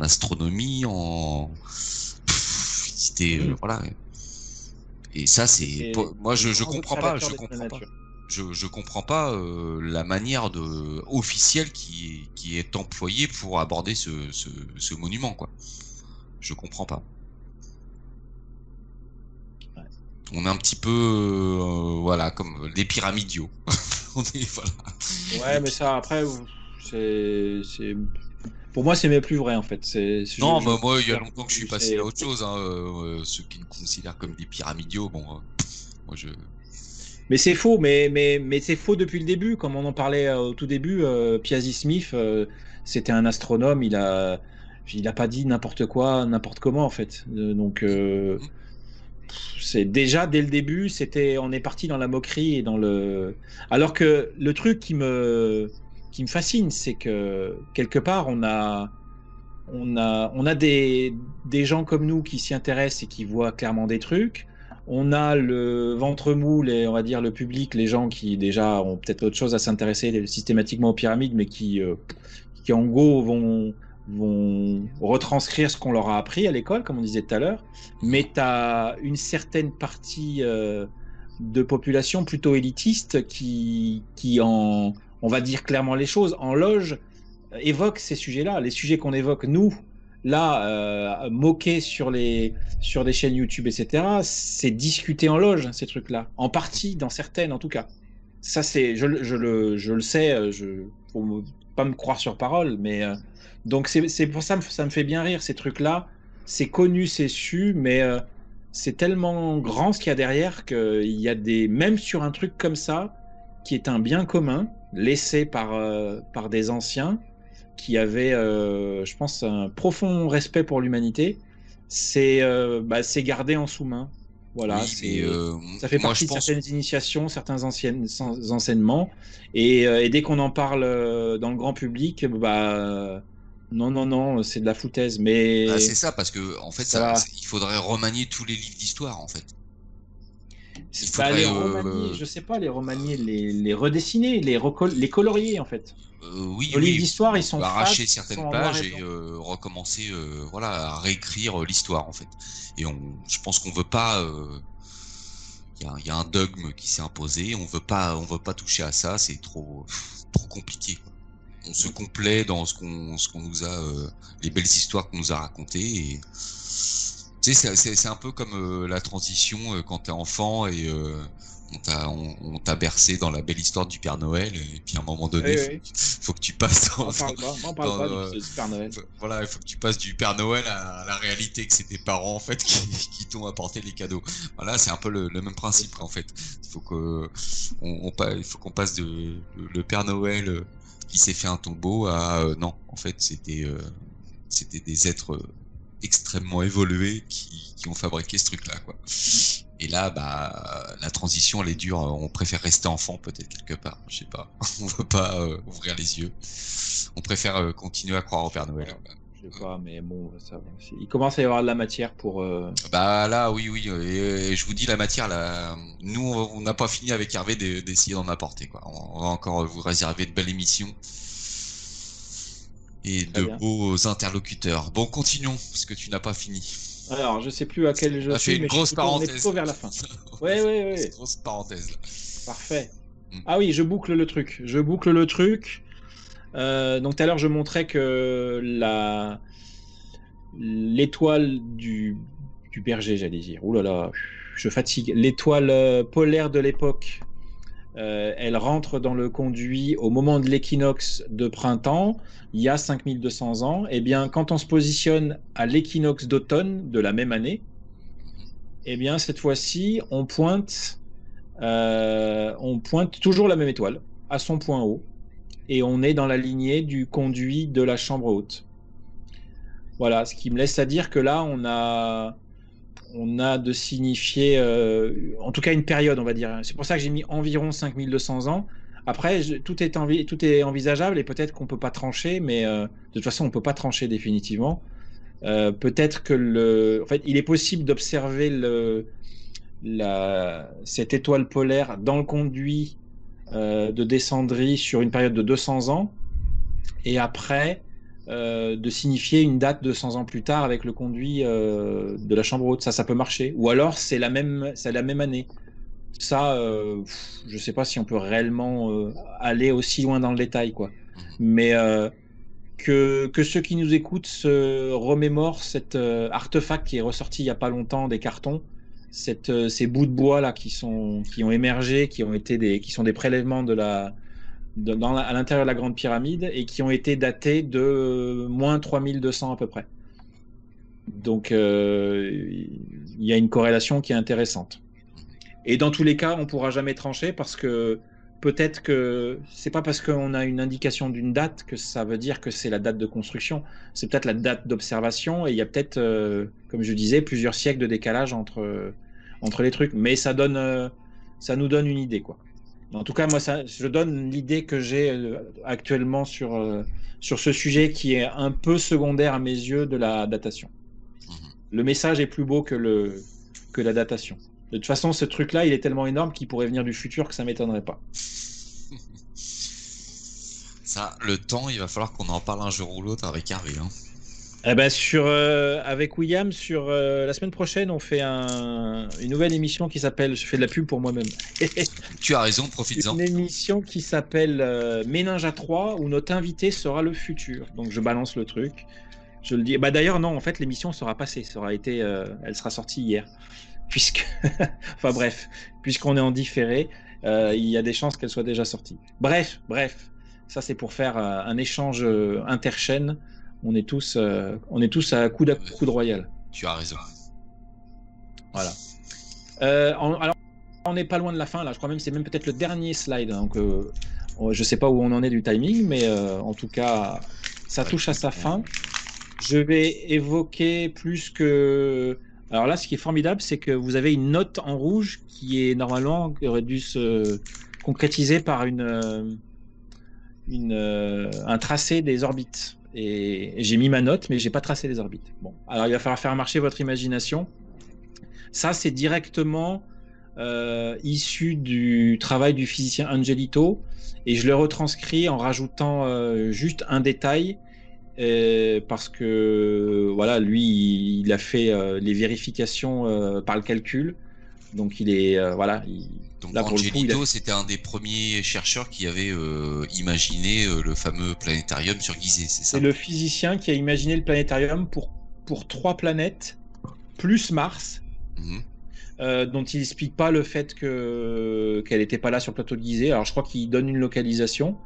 astronomie, voilà. Et ça, moi, je comprends pas. Je comprends pas la manière officielle qui est employée pour aborder ce monument, quoi. Je comprends pas. On est un petit peu comme des pyramidiaux. Voilà. Ouais, mais ça après pour moi c'est même plus vrai, en fait. Moi il y a longtemps que je suis passé à autre chose, hein. Ceux qui me considèrent comme des pyramidiaux, bon, moi Mais c'est faux, mais c'est faux depuis le début. Comme on en parlait au tout début, Piazzi Smith, c'était un astronome. Il a pas dit n'importe quoi, n'importe comment en fait. C'est déjà dès le début, on est parti dans la moquerie et dans le. Alors que le truc qui me fascine, c'est que quelque part on a des gens comme nous qui s'y intéressent et qui voient clairement des trucs. On a le ventre mou, on va dire le public, les gens qui déjà ont peut-être autre chose à s'intéresser systématiquement aux pyramides, mais qui en gros vont retranscrire ce qu'on leur a appris à l'école, comme on disait tout à l'heure. Mais tu as une certaine partie de population plutôt élitiste qui on va dire clairement les choses, en loge, évoque ces sujets-là. Les sujets qu'on évoque, nous, là, moqués sur des chaînes YouTube, etc., c'est discuté en loge, ces trucs-là. En partie, dans certaines, en tout cas. Ça, je le sais, faut pas me croire sur parole, mais donc c'est pour ça me fait bien rire, ces trucs-là. C'est connu, c'est su, mais c'est tellement grand ce qu'il y a derrière qu'il y a même sur un truc comme ça, qui est un bien commun, laissé par des anciens, qui avait, je pense, un profond respect pour l'humanité, c'est gardé en sous-main. Voilà, oui, ça fait partie de certaines initiations, certains enseignements, et dès qu'on en parle dans le grand public, non, c'est de la foutaise. Mais c'est ça, parce que en fait, il faudrait remanier tous les livres d'histoire, en fait. Les remanier, je sais pas, les remanier, les redessiner, les colorier en fait. Oui, les livres d'histoire, ils sont arracher certaines pages et recommencer, à réécrire l'histoire en fait. Et je pense qu'on veut pas. Il y a un dogme qui s'est imposé. On veut pas toucher à ça. C'est trop compliqué, quoi. On se complaît dans ce qu'on nous a, les belles histoires qu'on nous a racontées. Et tu sais, c'est un peu comme la transition quand t'es enfant et on t'a bercé dans la belle histoire du Père Noël, et puis à un moment donné, faut que tu passes on parle pas du Père Noël. Voilà, il faut que tu passes du Père Noël à la réalité, que c'est tes parents en fait qui t'ont apporté les cadeaux. Voilà, c'est un peu le même principe en fait. Il faut qu'on passe de le Père Noël qui s'est fait un tombeau à non, en fait c'était des êtres extrêmement évolués qui ont fabriqué ce truc là, quoi. Et là, la transition, elle est dure. On préfère rester enfant, peut-être quelque part. Je sais pas. On veut pas ouvrir les yeux. On préfère continuer à croire au Père Noël. Je sais pas, mais bon, ça va. Il commence à y avoir de la matière pour. Là, oui. Et je vous dis, la matière, là, nous, on n'a pas fini avec Hervé d'essayer d'en apporter, quoi. On va encore vous réserver de belles émissions et de beaux interlocuteurs. Bon, continuons, parce que tu n'as pas fini. Alors, je sais plus à quel jeu fait une grosse parenthèse. On est plutôt vers la fin. Ouais. Une grosse parenthèse. Là. Parfait. Ah oui, je boucle le truc. Donc tout à l'heure, je montrais que l'étoile du berger, j'allais dire. Ouh là là, je fatigue. L'étoile polaire de l'époque, elle rentre dans le conduit au moment de l'équinoxe de printemps, il y a 5200 ans. Eh bien, quand on se positionne à l'équinoxe d'automne de la même année, eh bien, cette fois-ci, on pointe toujours la même étoile, à son point haut, et on est dans la lignée du conduit de la chambre haute. Voilà, ce qui me laisse à dire que là, on a de signifier, en tout cas une période, on va dire. C'est pour ça que j'ai mis environ 5200 ans. Après, tout est envisageable et peut-être qu'on ne peut pas trancher, mais de toute façon, on ne peut pas trancher définitivement. Peut-être que en fait, il est possible d'observer cette étoile polaire dans le conduit de descendrie sur une période de 200 ans et après de signifier une date 200 ans plus tard avec le conduit de la chambre haute. Ça peut marcher. Ou alors c'est la même année. Ça, je sais pas si on peut réellement aller aussi loin dans le détail, quoi. Mais que ceux qui nous écoutent se remémorent cet artefact qui est ressorti il y a pas longtemps des cartons, ces bouts de bois là qui ont émergé, qui sont des prélèvements à l'intérieur de la Grande Pyramide et qui ont été datés de moins 3200 à peu près. Donc il y a une corrélation qui est intéressante. Et dans tous les cas, on pourra jamais trancher parce que peut-être que c'est pas parce qu'on a une indication d'une date que ça veut dire que c'est la date de construction. C'est peut-être la date d'observation et il y a peut-être, comme je disais, plusieurs siècles de décalage entre les trucs. Mais ça nous donne une idée, quoi. En tout cas, moi, je donne l'idée que j'ai actuellement sur ce sujet qui est un peu secondaire à mes yeux de la datation. Le message est plus beau que la datation. De toute façon, ce truc-là, il est tellement énorme qu'il pourrait venir du futur que ça m'étonnerait pas. Ça, le temps, il va falloir qu'on en parle un jour ou l'autre avec Harry. Hein. Eh ben avec William, la semaine prochaine, on fait une nouvelle émission qui s'appelle, je fais de la pub pour moi-même. Tu as raison, profites-en. Une émission qui s'appelle Méninge à 3 où notre invité sera le futur. Donc je balance le truc. Je le dis. Bah d'ailleurs non, en fait l'émission sera passée, elle sera sortie hier, enfin bref, puisqu'on est en différé, il y a des chances qu'elle soit déjà sortie. Bref, ça c'est pour faire un échange interchaîne. On est tous à coup de royal. Tu as raison. Voilà. Alors on n'est pas loin de la fin là. Je crois même c'est même peut-être le dernier slide. Donc je sais pas où on en est du timing, mais en tout cas ça touche à sa fin. Je vais évoquer plus que... Alors là, ce qui est formidable, c'est que vous avez une note en rouge qui est normalement qui aurait dû se concrétiser par un tracé des orbites. Et j'ai mis ma note, mais j'ai pas tracé les orbites. Bon, alors il va falloir faire marcher votre imagination. Ça, c'est directement issu du travail du physicien Angelito, et je le retranscris en rajoutant juste un détail. Parce que voilà, lui, il a fait les vérifications par le calcul, donc il est voilà. Donc là, pour Angelito, le coup, c'était un des premiers chercheurs qui avait imaginé le fameux planétarium sur Gizeh, c'est ça? C'est le physicien qui a imaginé le planétarium pour 3 planètes plus Mars. Dont il explique pas le fait qu'elle n'était pas là sur le plateau de Gizeh. Alors je crois qu'il donne une localisation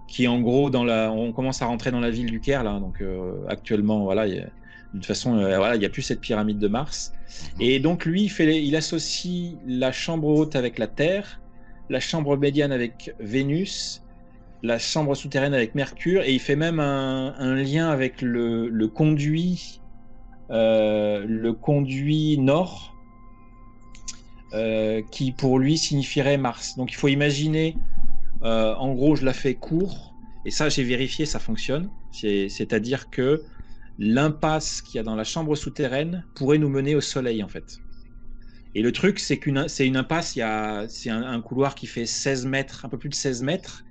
qui est en gros on commence à rentrer dans la ville du Caire là, donc actuellement voilà, de toute façon voilà, il n'y a plus cette pyramide de Mars. Et donc lui il associe la chambre haute avec la Terre, la chambre médiane avec Vénus, la chambre souterraine avec Mercure, et il fait même un lien avec le conduit nord qui pour lui signifierait Mars. Donc il faut imaginer, en gros je la fais court, et ça j'ai vérifié, ça fonctionne, c'est-à-dire que l'impasse qu'il y a dans la chambre souterraine pourrait nous mener au soleil en fait. Et le truc c'est c'est une impasse, c'est un couloir qui fait 16 mètres, un peu plus de 16 mètres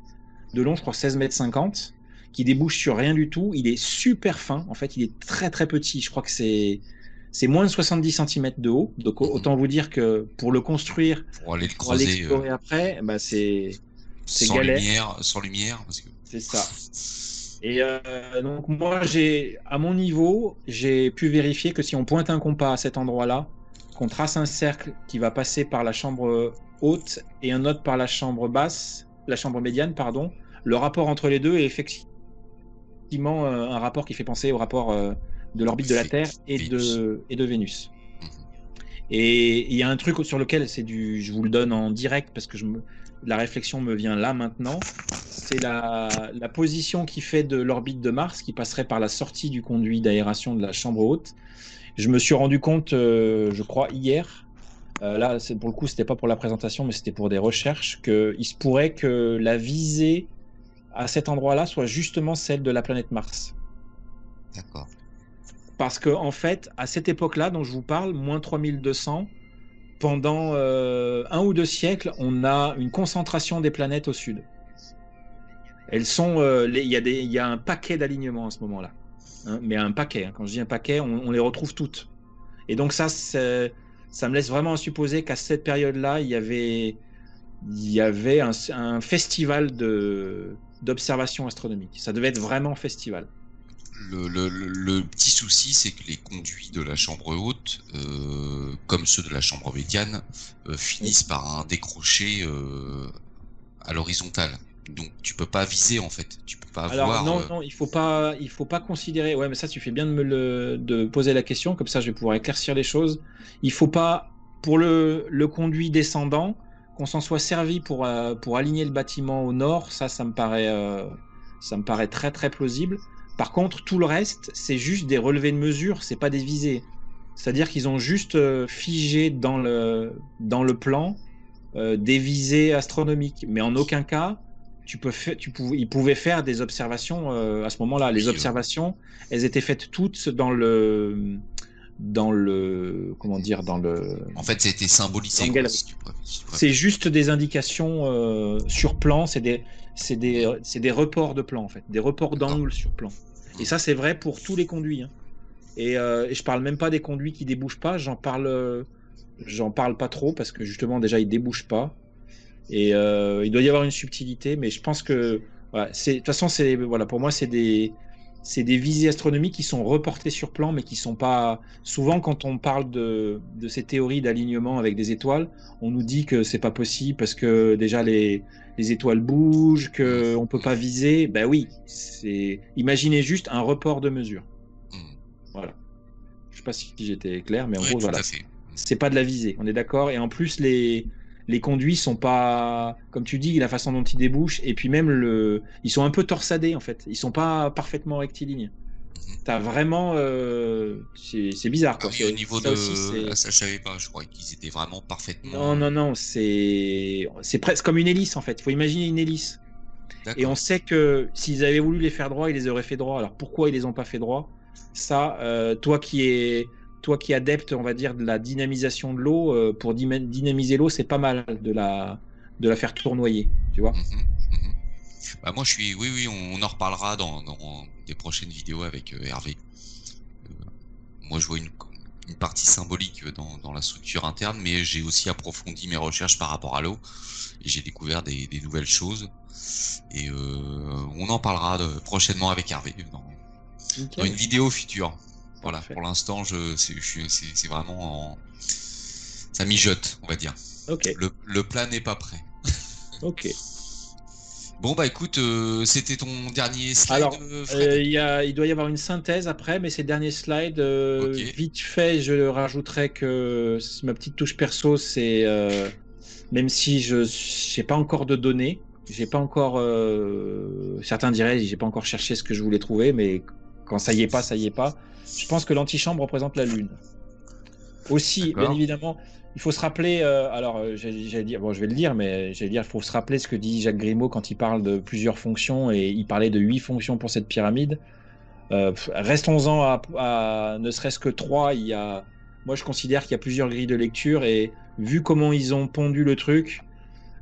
de long, je crois 16 mètres 50, qui débouche sur rien du tout. Il est super fin, en fait il est très très petit, je crois que c'est moins de 70 cm de haut, donc autant vous dire que pour le construire, pour aller le pour aller creuser explorer après, bah c'est sans galère. sans lumière parce que... C'est ça. Et donc moi, à mon niveau, j'ai pu vérifier que si on pointe un compas à cet endroit-là, qu'on trace un cercle qui va passer par la chambre haute et un autre par la chambre basse, la chambre médiane, pardon, le rapport entre les deux est effectivement un rapport qui fait penser au rapport de l'orbite de la Terre et de Vénus. Et il y a un truc sur lequel je vous le donne en direct parce que la réflexion me vient là maintenant, c'est la position qui fait de l'orbite de Mars, qui passerait par la sortie du conduit d'aération de la chambre haute. Je me suis rendu compte, je crois hier, là pour le coup c'était pas pour la présentation mais c'était pour des recherches, qu'il se pourrait que la visée à cet endroit-là soit justement celle de la planète Mars. D'accord. Parce que en fait, à cette époque-là dont je vous parle, moins 3200, pendant 1 ou 2 siècles, on a une concentration des planètes au sud. Elles sont, il y a un paquet d'alignements à ce moment-là, hein, mais un paquet. Hein, quand je dis un paquet, on les retrouve toutes. Et donc ça me laisse vraiment à supposer qu'à cette période-là, il y avait un festival d'observation astronomique. Ça devait être vraiment festival. Le petit souci, c'est que les conduits de la chambre haute, comme ceux de la chambre médiane, finissent par un décroché à l'horizontale. Donc tu peux pas viser en fait. Tu peux pas voir. Non, il faut pas considérer. Ouais, mais ça, tu fais bien de poser la question, comme ça, je vais pouvoir éclaircir les choses. Il faut pas pour le conduit descendant, qu'on s'en soit servi pour aligner le bâtiment au nord, ça me paraît très très plausible. Par contre, tout le reste, c'est juste des relevés de mesure, c'est pas des visées. C'est-à-dire qu'ils ont juste figé dans le plan des visées astronomiques, mais en aucun cas ils pouvaient faire des observations à ce moment-là. Les observations, elles étaient faites toutes dans le comment dire, dans le. En fait, c'était symbolisé. C'est juste des indications sur plan. C'est des reports de plan en fait, des reports d'angle sur plan. Et ça, c'est vrai pour tous les conduits. Hein. Et je parle même pas des conduits qui débouchent pas. J'en parle pas trop parce que justement déjà ils débouchent pas. Et il doit y avoir une subtilité, mais je pense que voilà, de toute façon pour moi c'est des visées astronomiques qui sont reportées sur plan, mais qui sont pas. Souvent, quand on parle de ces théories d'alignement avec des étoiles, on nous dit que c'est pas possible parce que déjà les étoiles bougent, que on peut pas viser. Ben oui, imaginez juste un report de mesure. Voilà. Je sais pas si j'étais clair, mais en gros voilà. C'est pas de la visée, on est d'accord. Et en plus les conduits sont pas, comme tu dis, la façon dont ils débouchent, et puis même ils sont un peu torsadés en fait. Ils sont pas parfément rectilignes. T'as vraiment, c'est bizarre quoi. Au niveau ça je savais pas. Je croyais qu'ils étaient vraiment parfaitement. Non, c'est presque comme une hélice en fait. Il faut imaginer une hélice. Et on sait que s'ils avaient voulu les faire droit, ils les auraient fait droit. Alors pourquoi ils les ont pas fait droit? Ça, toi qui es adepte, on va dire, de la dynamisation de l'eau, pour dynamiser l'eau, c'est pas mal de la faire tournoyer, tu vois. Bah moi, oui, on en reparlera dans des prochaines vidéos avec Hervé. Moi, je vois une partie symbolique dans la structure interne, mais j'ai aussi approfondi mes recherches par rapport à l'eau et j'ai découvert des nouvelles choses. Et on en parlera prochainement avec Hervé dans une vidéo future. Voilà, parfait. Pour l'instant, c'est vraiment ça mijote, on va dire. Ok. Le plat n'est pas prêt. Ok. Bon bah écoute, c'était ton dernier slide. Alors, il doit y avoir une synthèse après, mais c'est le dernier slide. Okay. Vite fait, je rajouterai que ma petite touche perso, c'est même si je n'ai pas encore de données, j'ai pas encore. Certains diraient, j'ai pas encore cherché ce que je voulais trouver, mais quand ça y est pas, ça y est pas. Je pense que l'antichambre représente la Lune. Aussi, bien évidemment, il faut se rappeler. J'allais dire, bon, je vais le dire, mais j'allais dire, il faut se rappeler ce que dit Jacques Grimaud quand il parle de plusieurs fonctions, et il parlait de 8 fonctions pour cette pyramide. Restons-en à ne serait-ce que 3. Moi, je considère qu'il y a plusieurs grilles de lecture, et vu comment ils ont pondu le truc,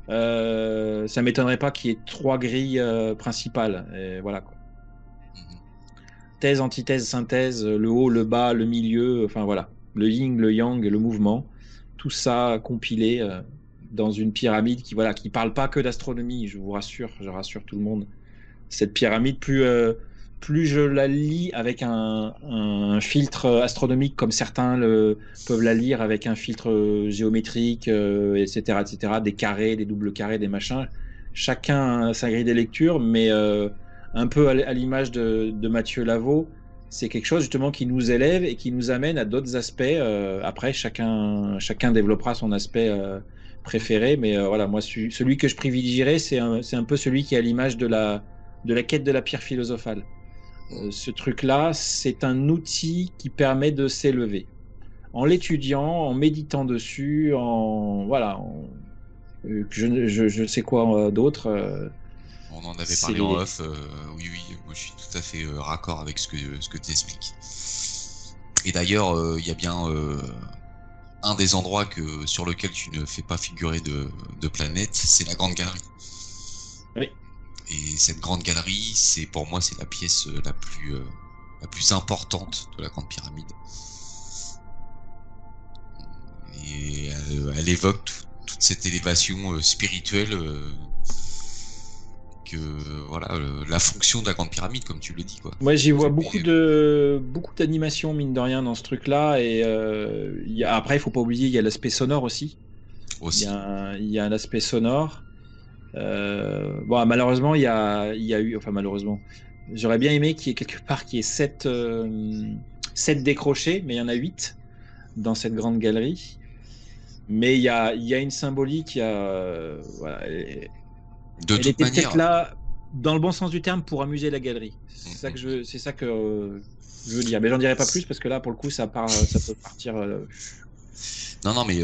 ça m'étonnerait pas qu'il y ait 3 grilles principales. Et voilà quoi. Thèse, antithèse, synthèse, le haut, le bas, le milieu, enfin voilà, le yin, le yang, le mouvement, tout ça compilé dans une pyramide qui parle pas que d'astronomie, je vous rassure, je rassure tout le monde. Cette pyramide, plus je la lis avec un filtre astronomique comme certains peuvent la lire avec un filtre géométrique, etc., des carrés, des doubles carrés, des machins, chacun a sa grille de lecture, mais un peu à l'image de Mathieu Lavaux, c'est quelque chose justement qui nous élève et qui nous amène à d'autres aspects. Après, chacun développera son aspect préféré, mais voilà, moi, celui que je privilégierais, c'est un peu celui qui est à l'image de la quête de la pierre philosophale. Ce truc-là, c'est un outil qui permet de s'élever. En l'étudiant, en méditant dessus, je sais quoi d'autre. On en avait parlé en off, oui, moi je suis tout à fait raccord avec ce que tu expliques. Et d'ailleurs, il y a bien un des endroits sur lequel tu ne fais pas figurer de planète, c'est la Grande Galerie. Oui. Et cette Grande Galerie, pour moi, c'est la pièce la plus importante de la Grande Pyramide. Et elle évoque toute cette élévation spirituelle. La fonction de la Grande Pyramide, comme tu le dis, quoi. Moi, j'y vois beaucoup d'animations, mine de rien, dans ce truc-là. Et après, il faut pas oublier, il y a l'aspect sonore aussi. Il y a un aspect sonore. Malheureusement, il y a eu, enfin malheureusement, j'aurais bien aimé qu'il y ait quelque part qu'il y ait 7 décrochés, mais il y en a 8 dans cette grande galerie. Mais il y a une symbolique, voilà, De elle toute était manière, peut-être là, dans le bon sens du terme, pour amuser la galerie. C'est ça que je veux dire. Mais j'en dirai pas plus parce que là, pour le coup, ça peut partir. non, mais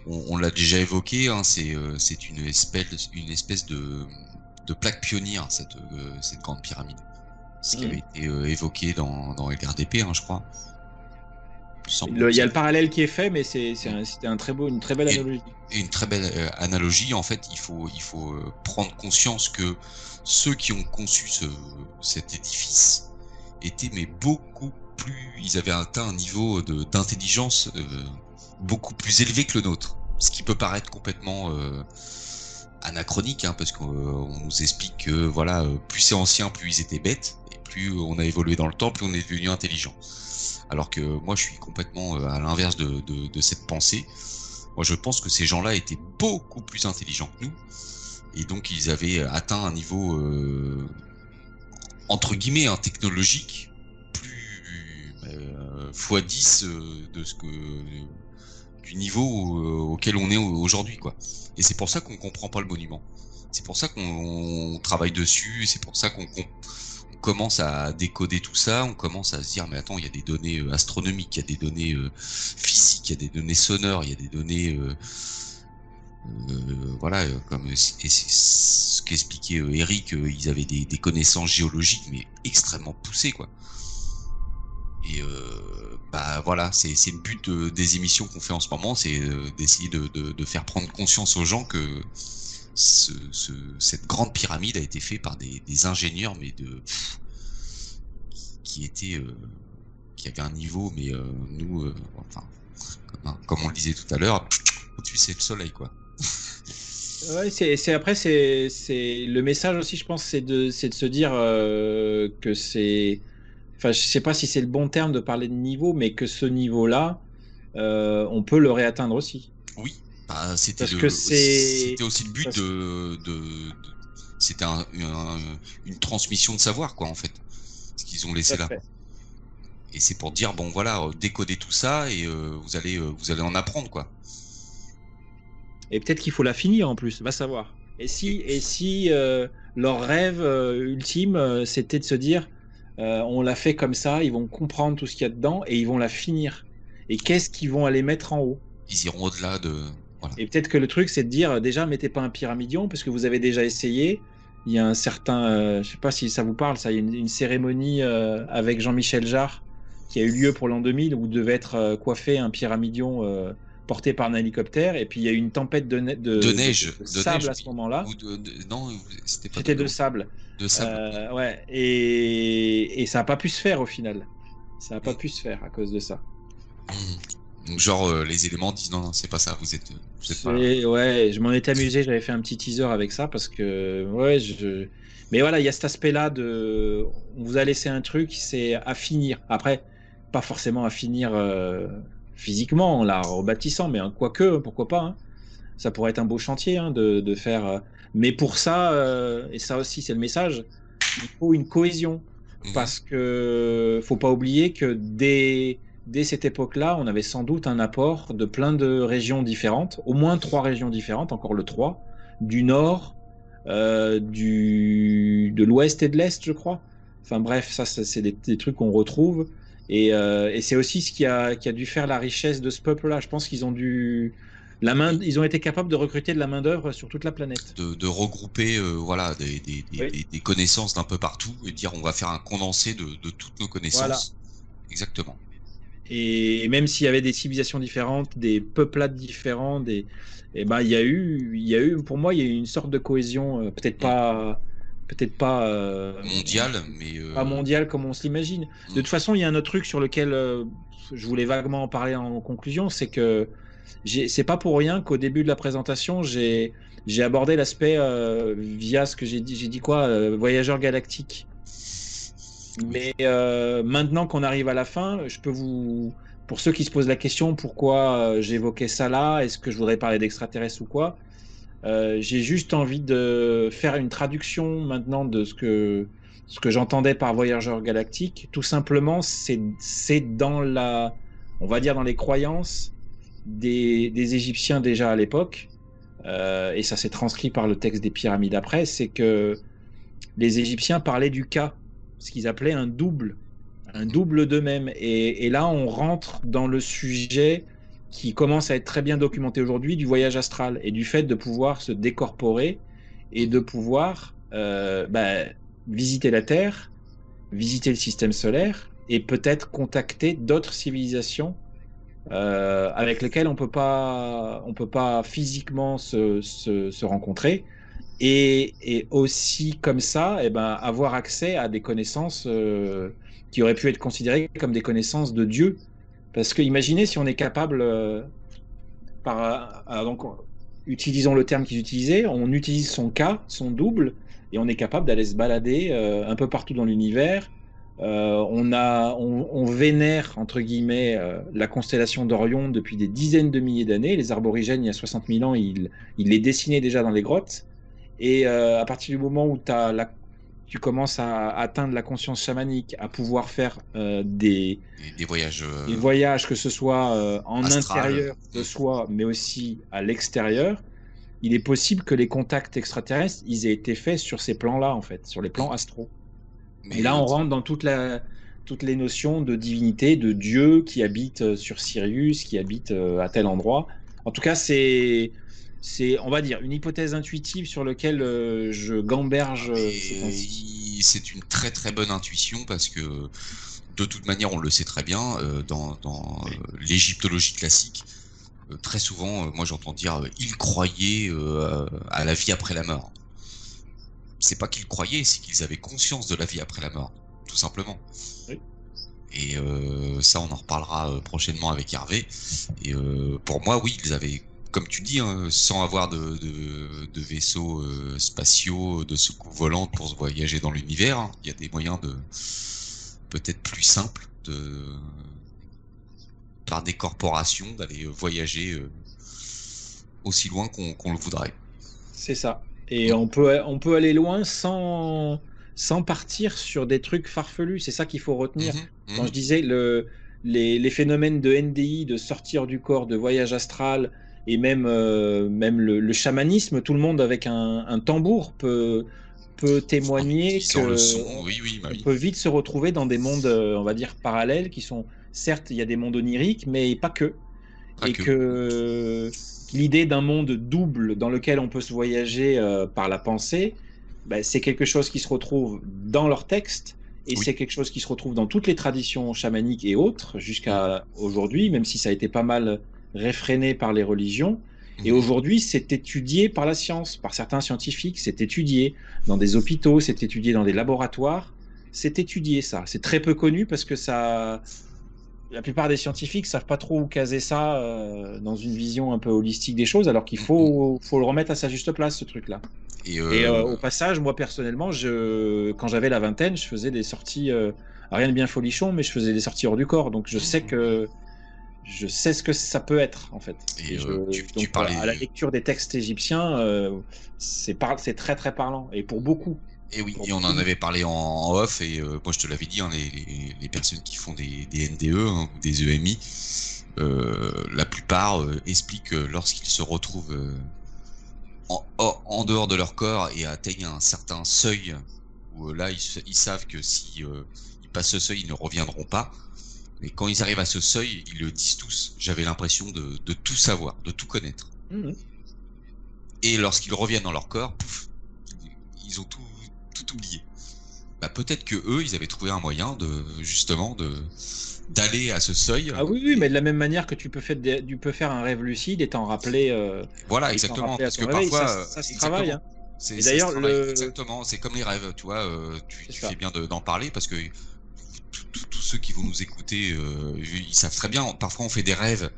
on l'a déjà évoqué, hein, c'est une espèce de plaque pionnière, cette grande pyramide. Ce qui avait été évoqué dans LRDP, hein, je crois. Il y a le parallèle qui est fait, mais c'était une très belle analogie. Et une très belle analogie. En fait, il faut prendre conscience que ceux qui ont conçu cet édifice étaient beaucoup plus. Ils avaient atteint un niveau d'intelligence beaucoup plus élevé que le nôtre. Ce qui peut paraître complètement anachronique, hein, parce qu'on nous explique que voilà, plus c'est ancien, plus ils étaient bêtes, et plus on a évolué dans le temps, plus on est devenu intelligent. Alors que moi, je suis complètement à l'inverse de cette pensée. Moi, je pense que ces gens-là étaient beaucoup plus intelligents que nous, et donc ils avaient atteint un niveau entre guillemets technologique plus x10 de ce que du niveau auquel on est aujourd'hui, quoi. Et c'est pour ça qu'on comprend pas le monument. C'est pour ça qu'on travaille dessus. C'est pour ça qu'on commence à décoder tout ça. On commence à se dire, mais attends, il y a des données astronomiques, il y a des données physiques, il y a des données sonores, il y a des données voilà, comme et c'est ce qu'expliquait Eric, ils avaient des connaissances géologiques mais extrêmement poussées, quoi. Et bah voilà, c'est le but des émissions qu'on fait en ce moment, c'est d'essayer de faire prendre conscience aux gens que cette grande pyramide a été faite par des ingénieurs, mais qui étaient qui avaient un niveau, mais nous, enfin, comme on le disait tout à l'heure, au-dessus c'est le soleil, quoi. Ouais, après c'est le message aussi, je pense, c'est de se dire que c'est. Enfin, je sais pas si c'est le bon terme de parler de niveau, mais que ce niveau-là, on peut le réatteindre aussi. Oui, bah, c'était aussi le but c'était une transmission de savoir, quoi, en fait, ce qu'ils ont laissé là. Et c'est pour dire, bon voilà, décoder tout ça et vous allez en apprendre, quoi. Et peut-être qu'il faut la finir en plus, va savoir. Et si leur rêve ultime, c'était de se dire, on l'a fait comme ça, ils vont comprendre tout ce qu'il y a dedans et ils vont la finir. Et qu'est-ce qu'ils vont aller mettre en haut? Ils iront au-delà de. Voilà. Et peut-être que le truc, c'est de dire, déjà, mettez pas un pyramidion, parce que vous avez déjà essayé. Il y a un certain, je sais pas si ça vous parle, ça, il y a une cérémonie avec Jean-Michel Jarre qui a eu lieu pour l'an 2000 où devait être coiffé un pyramidion porté par un hélicoptère. Et puis il y a eu une tempête de neige, de sable à ce moment-là. Non, c'était pas. C'était de sable. De sable. Ouais. Et ça n'a pas pu se faire au final. Ça n'a pas pu se faire à cause de ça. Donc genre les éléments disent non, c'est pas ça, vous êtes pas là. Ouais, je m'en étais amusé, j'avais fait un petit teaser avec ça parce que ouais, mais voilà, il y a cet aspect-là de on vous a laissé un truc, c'est à finir. Après, pas forcément à finir physiquement en la rebâtissant, mais quoique, pourquoi pas, hein. Ça pourrait être un beau chantier, hein, de faire. Mais pour ça, et ça aussi c'est le message, il faut une cohésion. Parce que faut pas oublier que dès cette époque-là, on avait sans doute un apport de plein de régions différentes, au moins 3 régions différentes, encore le 3, du nord, de l'ouest et de l'est, je crois. Enfin bref, ça c'est des trucs qu'on retrouve. Et c'est aussi ce qui a dû faire la richesse de ce peuple-là. Je pense qu'ils ont ils ont été capables de recruter de la main-d'œuvre sur toute la planète. De regrouper voilà, des connaissances d'un peu partout et dire on va faire un condensé de toutes nos connaissances. Voilà. Exactement. Et même s'il y avait des civilisations différentes, des peuplades différents, il y a eu, pour moi, il y a eu une sorte de cohésion, peut-être pas mondiale, mais pas mondiale comme on se l'imagine. De toute façon, il y a un autre truc sur lequel je voulais vaguement en parler en conclusion, c'est que c'est pas pour rien qu'au début de la présentation, j'ai abordé l'aspect via ce que j'ai dit quoi, voyageur galactique. Mais maintenant qu'on arrive à la fin, je peux pour ceux qui se posent la question pourquoi j'évoquais ça là, est-ce que je voudrais parler d'extraterrestres ou quoi, j'ai juste envie de faire une traduction maintenant de ce que j'entendais par voyageur galactique. Tout simplement, c'est dans on va dire dans les croyances des Égyptiens déjà à l'époque, et ça s'est transcrit par le texte des pyramides après, c'est que les Égyptiens parlaient du Ka, ce qu'ils appelaient un double d'eux-mêmes. Et là, on rentre dans le sujet qui commence à être très bien documenté aujourd'hui du voyage astral et du fait de pouvoir se décorporer et de pouvoir visiter la Terre, visiter le système solaire et peut-être contacter d'autres civilisations avec lesquelles on peut pas physiquement se rencontrer. Et aussi comme ça, avoir accès à des connaissances qui auraient pu être considérées comme des connaissances de Dieu. Parce que imaginez si on est capable, donc, utilisons le terme qu'ils utilisaient, on utilise son Ka, son double, et on est capable d'aller se balader un peu partout dans l'univers. On vénère, entre guillemets, la constellation d'Orion depuis des dizaines de milliers d'années. Les aborigènes, il y a 60 000 ans, ils les dessinaient déjà dans les grottes. Et à partir du moment où tu commences à atteindre la conscience chamanique, à pouvoir faire des voyages, que ce soit en Astral. intérieur de soi, mais aussi à l'extérieur, il est possible que les contacts extraterrestres, ils aient été faits sur ces plans-là, en fait, sur les plans astraux. Et là, on rentre dans toutes les notions de divinité, de Dieu qui habite sur Sirius, qui habite à tel endroit. En tout cas, c'est, on va dire, une hypothèse intuitive sur laquelle je gamberge ces temps-ci. C'est une très très bonne intuition parce que de toute manière, on le sait très bien, dans l'égyptologie classique, très souvent, moi j'entends dire ils croyaient à la vie après la mort. C'est pas qu'ils croyaient, c'est qu'ils avaient conscience de la vie après la mort, tout simplement. Oui. Et ça, on en reparlera prochainement avec Hervé. Et pour moi, oui, ils avaient, comme tu dis, hein, sans avoir de vaisseaux spatiaux, de soucoupes volantes pour se voyager dans l'univers, hein, il y a des moyens peut-être plus simples par des corporations d'aller voyager aussi loin qu'on le voudrait. C'est ça. Et on peut aller loin sans partir sur des trucs farfelus. C'est ça qu'il faut retenir. Quand je disais les phénomènes de NDI, de sortir du corps, de voyage astral, et même le chamanisme, tout le monde avec un tambour peut témoigner qu'on peut vite se retrouver dans des mondes, on va dire, parallèles, qui sont, certes, il y a des mondes oniriques, mais pas que. Que l'idée d'un monde double dans lequel on peut se voyager par la pensée, c'est quelque chose qui se retrouve dans leurs textes, et c'est quelque chose qui se retrouve dans toutes les traditions chamaniques et autres, jusqu'à aujourd'hui, même si ça a été pas mal réfréné par les religions. Et aujourd'hui, c'est étudié par la science, par certains scientifiques, c'est étudié dans des hôpitaux, c'est étudié dans des laboratoires, c'est étudié ça. C'est très peu connu parce que ça... La plupart des scientifiques savent pas trop où caser ça dans une vision un peu holistique des choses, alors qu'il faut le remettre à sa juste place, ce truc-là. Et au passage, moi personnellement, quand j'avais la vingtaine, je faisais des sorties, rien de bien folichon, mais je faisais des sorties hors du corps, donc je sais ce que ça peut être, en fait. Et tu parlais... à la lecture des textes égyptiens, c'est très très parlant, et pour beaucoup. Et oui, et on en avait parlé en off, et moi je te l'avais dit, hein, les personnes qui font des NDE hein, ou des EMI, la plupart expliquent que lorsqu'ils se retrouvent en dehors de leur corps et atteignent un certain seuil, où là ils savent que si ils passent ce seuil, ils ne reviendront pas. Mais quand ils arrivent à ce seuil, ils le disent tous. J'avais l'impression de tout savoir, de tout connaître. Et lorsqu'ils reviennent dans leur corps, pouf, ils ont tout oublié. Peut-être que eux, ils avaient trouvé un moyen d'aller à ce seuil. Ah oui, mais de la même manière que tu peux faire un rêve lucide et t'en rappeler. Voilà, exactement. Parce que parfois, ça se travaille. Hein. Et d'ailleurs, exactement, c'est comme les rêves, tu vois. Tu fais bien d'en parler parce que tous ceux qui vont nous écouter, ils savent très bien. Parfois, on fait des rêves.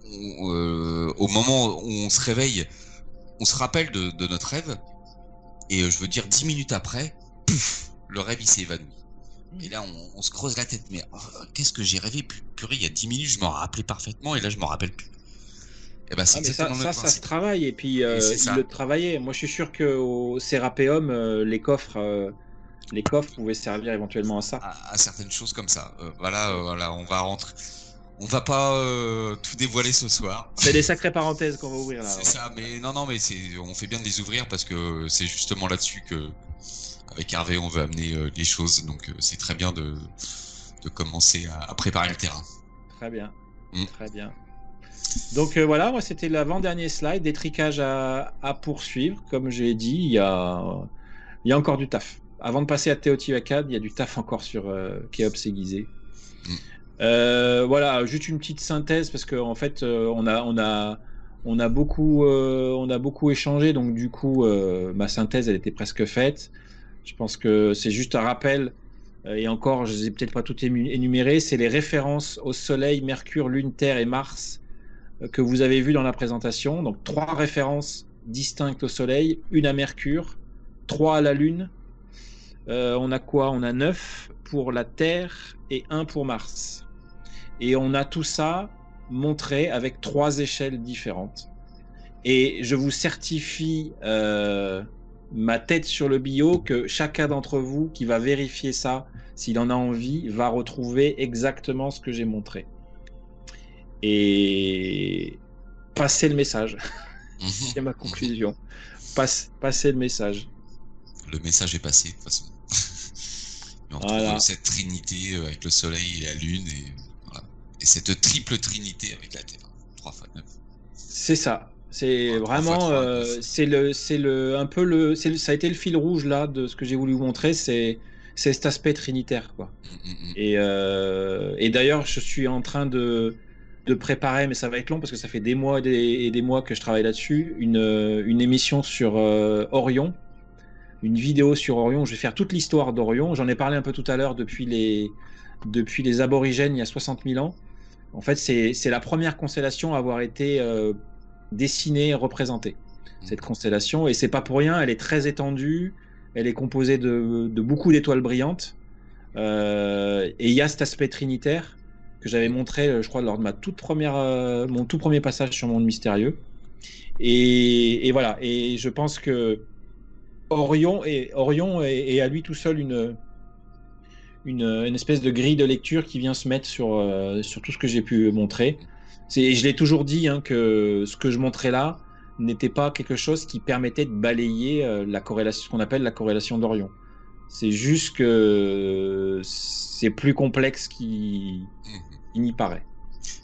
Au moment où on se réveille, on se rappelle de notre rêve. Et je veux dire, 10 minutes après, pouf, le rêve il s'est évanoui. Et là, on se creuse la tête. Mais qu'est-ce que j'ai rêvé? Purée, il y a 10 minutes, je m'en rappelais parfaitement. Et là, je m'en rappelle plus. Et c'est exactement le même principe. Ça se travaille. Et puis, ils le travaillaient. Moi, je suis sûr qu'au Sérapéum, les coffres pouvaient servir éventuellement à ça. À certaines choses comme ça. Voilà, on va rentrer. On va pas tout dévoiler ce soir. C'est des sacrées parenthèses qu'on va ouvrir là. C'est ça, mais non, mais on fait bien de les ouvrir parce que c'est justement là-dessus que, avec Hervé, on veut amener les choses. Donc c'est très bien de commencer à préparer le terrain. Très bien, très bien. Donc voilà, moi c'était l'avant-dernier slide, des tricages à poursuivre. Comme j'ai dit, il y a encore du taf. Avant de passer à Teotihuacan, il y a du taf encore sur Khéops aiguisé. Voilà, juste une petite synthèse parce qu'en fait, on a beaucoup échangé, donc du coup, ma synthèse, elle était presque faite. Je pense que c'est juste un rappel, et encore, je ne les ai peut-être pas toutes énumérées, c'est les références au Soleil, Mercure, Lune, Terre et Mars que vous avez vues dans la présentation. Donc 3 références distinctes au Soleil, une à Mercure, 3 à la Lune. On a quoi? On a 9 pour la Terre et 1 pour Mars. Et on a tout ça montré avec 3 échelles différentes. Et je vous certifie ma tête sur le bio que chacun d'entre vous qui va vérifier ça, s'il en a envie, va retrouver exactement ce que j'ai montré. Et passez le message. C'est ma conclusion. Passez le message. Le message est passé de toute façon. On retrouve cette trinité avec le soleil et la lune et cette triple trinité avec la Terre. 3 x 9. C'est ça. C'est vraiment, ça a été le fil rouge là de ce que j'ai voulu vous montrer, c'est cet aspect trinitaire, quoi. Et d'ailleurs, je suis en train de préparer, mais ça va être long parce que ça fait des mois et des mois que je travaille là-dessus, une émission sur Orion, une vidéo sur Orion. Je vais faire toute l'histoire d'Orion. J'en ai parlé un peu tout à l'heure depuis les aborigènes il y a 60 000 ans. En fait, c'est la première constellation à avoir été dessinée et représentée, cette constellation. Et c'est pas pour rien, elle est très étendue, elle est composée de beaucoup d'étoiles brillantes. Et il y a cet aspect trinitaire que j'avais montré, je crois, lors de mon tout premier passage sur Monde Mystérieux. Et voilà. Et je pense que Orion est à lui tout seul une espèce de grille de lecture qui vient se mettre sur tout ce que j'ai pu montrer. Je l'ai toujours dit, hein, que ce que je montrais là n'était pas quelque chose qui permettait de balayer la corrélation, ce qu'on appelle la corrélation d'Orion. C'est juste que c'est plus complexe qu'il n'y paraît.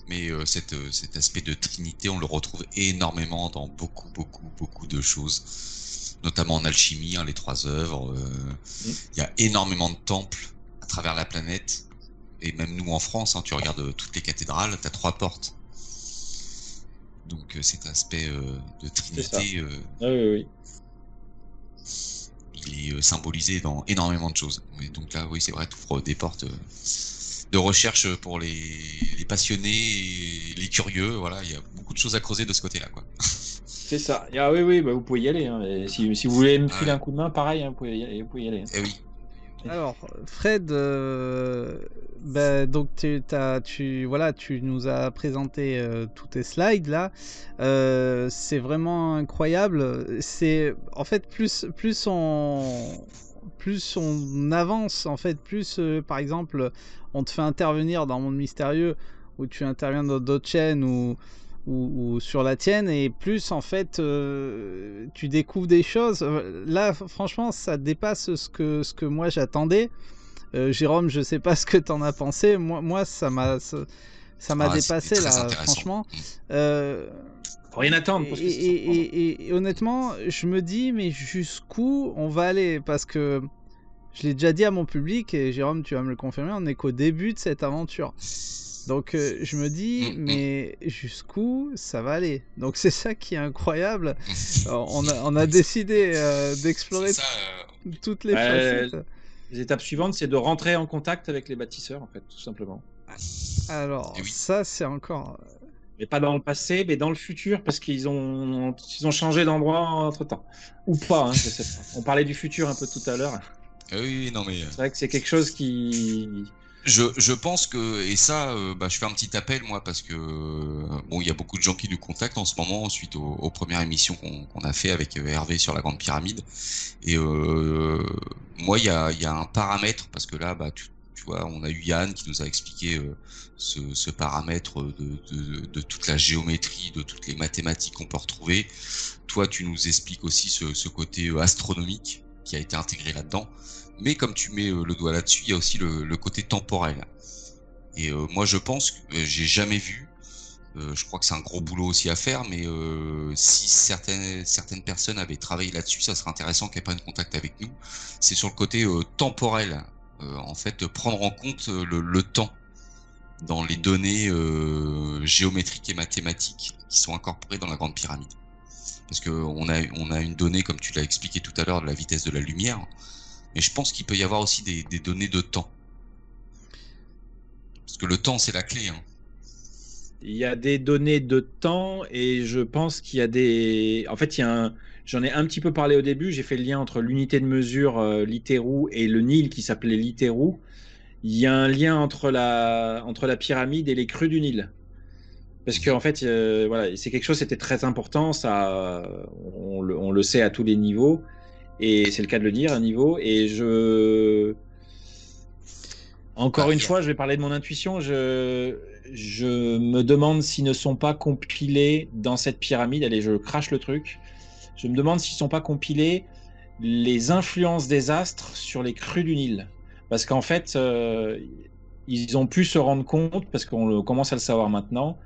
Mais cet aspect de trinité, on le retrouve énormément dans beaucoup de choses, notamment en alchimie, hein, les 3 œuvres. Il y a énormément de temples à travers la planète, et même nous en France, hein, tu regardes toutes les cathédrales, tu as 3 portes. Donc cet aspect de trinité, oui. il est symbolisé dans énormément de choses. Et donc là, oui, c'est vrai, tu ouvres des portes de recherche pour les passionnés et les curieux. Voilà, il y a beaucoup de choses à creuser de ce côté-là, quoi. C'est ça. Ah oui, vous pouvez y aller. Hein. Et si vous voulez me filer un coup de main, pareil, hein, vous pouvez y aller. Eh oui. Alors, Fred, donc tu nous as présenté tous tes slides là. C'est vraiment incroyable. C'est en fait plus on avance, en fait, plus par exemple on te fait intervenir dans Monde Mystérieux ou tu interviens dans d'autres chaînes ou sur la tienne, et plus en fait tu découvres des choses. Là franchement ça dépasse ce que moi j'attendais. Jérôme, je sais pas ce que t'en as pensé. Moi ça m'a dépassé là, franchement. Rien attendre. Et honnêtement, je me dis, mais jusqu'où on va aller? Parce que je l'ai déjà dit à mon public, et Jérôme, tu vas me le confirmer, on n'est qu'au début de cette aventure. Donc je me dis, mais jusqu'où ça va aller? Donc c'est ça qui est incroyable. On a décidé d'explorer toutes les facettes. Les étapes suivantes, c'est de rentrer en contact avec les bâtisseurs, en fait, tout simplement. Alors, ça c'est encore... Mais pas dans le passé, mais dans le futur, parce qu'ils ont changé d'endroit entre-temps. Ou pas, hein, je sais pas. On parlait du futur un peu tout à l'heure. Oui, non mais... C'est vrai que c'est quelque chose qui... Je pense que, et ça, je fais un petit appel, moi, parce que bon, il y a beaucoup de gens qui nous contactent en ce moment suite aux premières émissions qu'on a fait avec Hervé sur la Grande Pyramide. Et moi, il y a un paramètre, parce que là, tu tu vois, on a eu Yann qui nous a expliqué ce paramètre de toute la géométrie, de toutes les mathématiques qu'on peut retrouver. Toi, tu nous expliques aussi ce côté astronomique qui a été intégré là-dedans. Mais comme tu mets le doigt là-dessus, il y a aussi le côté temporel. Et moi, je pense que j'ai jamais vu. Je crois que c'est un gros boulot aussi à faire, mais si certaines personnes avaient travaillé là-dessus, ça serait intéressant qu'elles prennent contact avec nous. C'est sur le côté temporel, en fait, prendre en compte le temps dans les données géométriques et mathématiques qui sont incorporées dans la Grande Pyramide. Parce que on a une donnée, comme tu l'as expliqué tout à l'heure, de la vitesse de la lumière, mais je pense qu'il peut y avoir aussi des données de temps. Parce que le temps, c'est la clé, hein. Il y a des données de temps et je pense qu'il y a des... En fait, j'en ai un petit peu parlé au début. J'ai fait le lien entre l'unité de mesure Litérou et le Nil qui s'appelait Litérou. Il y a un lien entre la pyramide et les crues du Nil. Parce qu'en fait, voilà, c'est quelque chose, c'était très important. Ça, on le sait à tous les niveaux. Et c'est le cas de le dire, à un niveau. Et encore une fois, je vais parler de mon intuition. Je me demande s'ils ne sont pas compilés dans cette pyramide. Allez, je crache le truc. Je me demande s'ils ne sont pas compilés les influences des astres sur les crues du Nil. Parce qu'en fait, ils ont pu se rendre compte, parce qu'on commence à le savoir maintenant,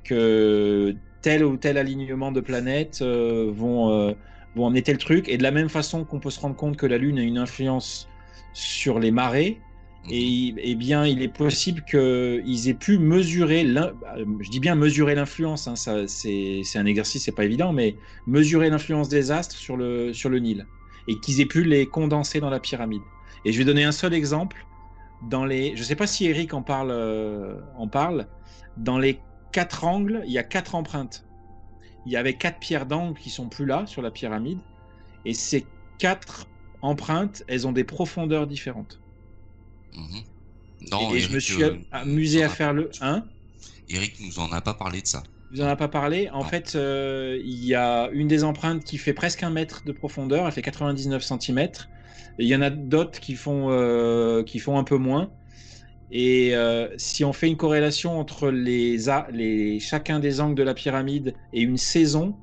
que tel ou tel alignement de planètes vont emmener tel truc. Et de la même façon qu'on peut se rendre compte que la Lune a une influence sur les marées, et bien, il est possible qu'ils aient pu mesurer, je dis bien mesurer l'influence, hein, c'est un exercice, c'est pas évident, mais mesurer l'influence des astres sur le Nil, et qu'ils aient pu les condenser dans la pyramide. Et je vais donner un seul exemple. Je sais pas si Eric en parle. Dans les 4 angles, il y a 4 empreintes. Il y avait 4 pierres d'angle qui sont plus là sur la pyramide, et ces 4 empreintes, elles ont des profondeurs différentes. Non, et Eric, je me suis amusé à faire le 1. Eric nous en a pas parlé de ça. Vous en a pas parlé. En fait, il y a une des empreintes qui fait presque 1 mètre de profondeur, elle fait 99 cm. Il y en a d'autres qui font un peu moins. Et si on fait une corrélation entre chacun des angles de la pyramide et une saison,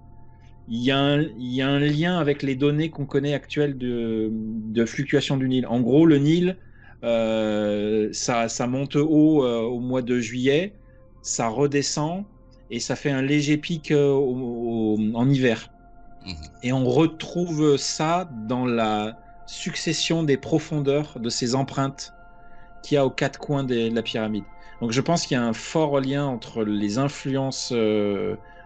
il y a un lien avec les données qu'on connaît actuelles de fluctuation du Nil. En gros, le Nil, ça monte haut au mois de juillet, ça redescend et ça fait un léger pic en hiver. Et on retrouve ça dans la succession des profondeurs de ces empreintes qu'il y a aux 4 coins de la pyramide. Donc je pense qu'il y a un fort lien entre les influences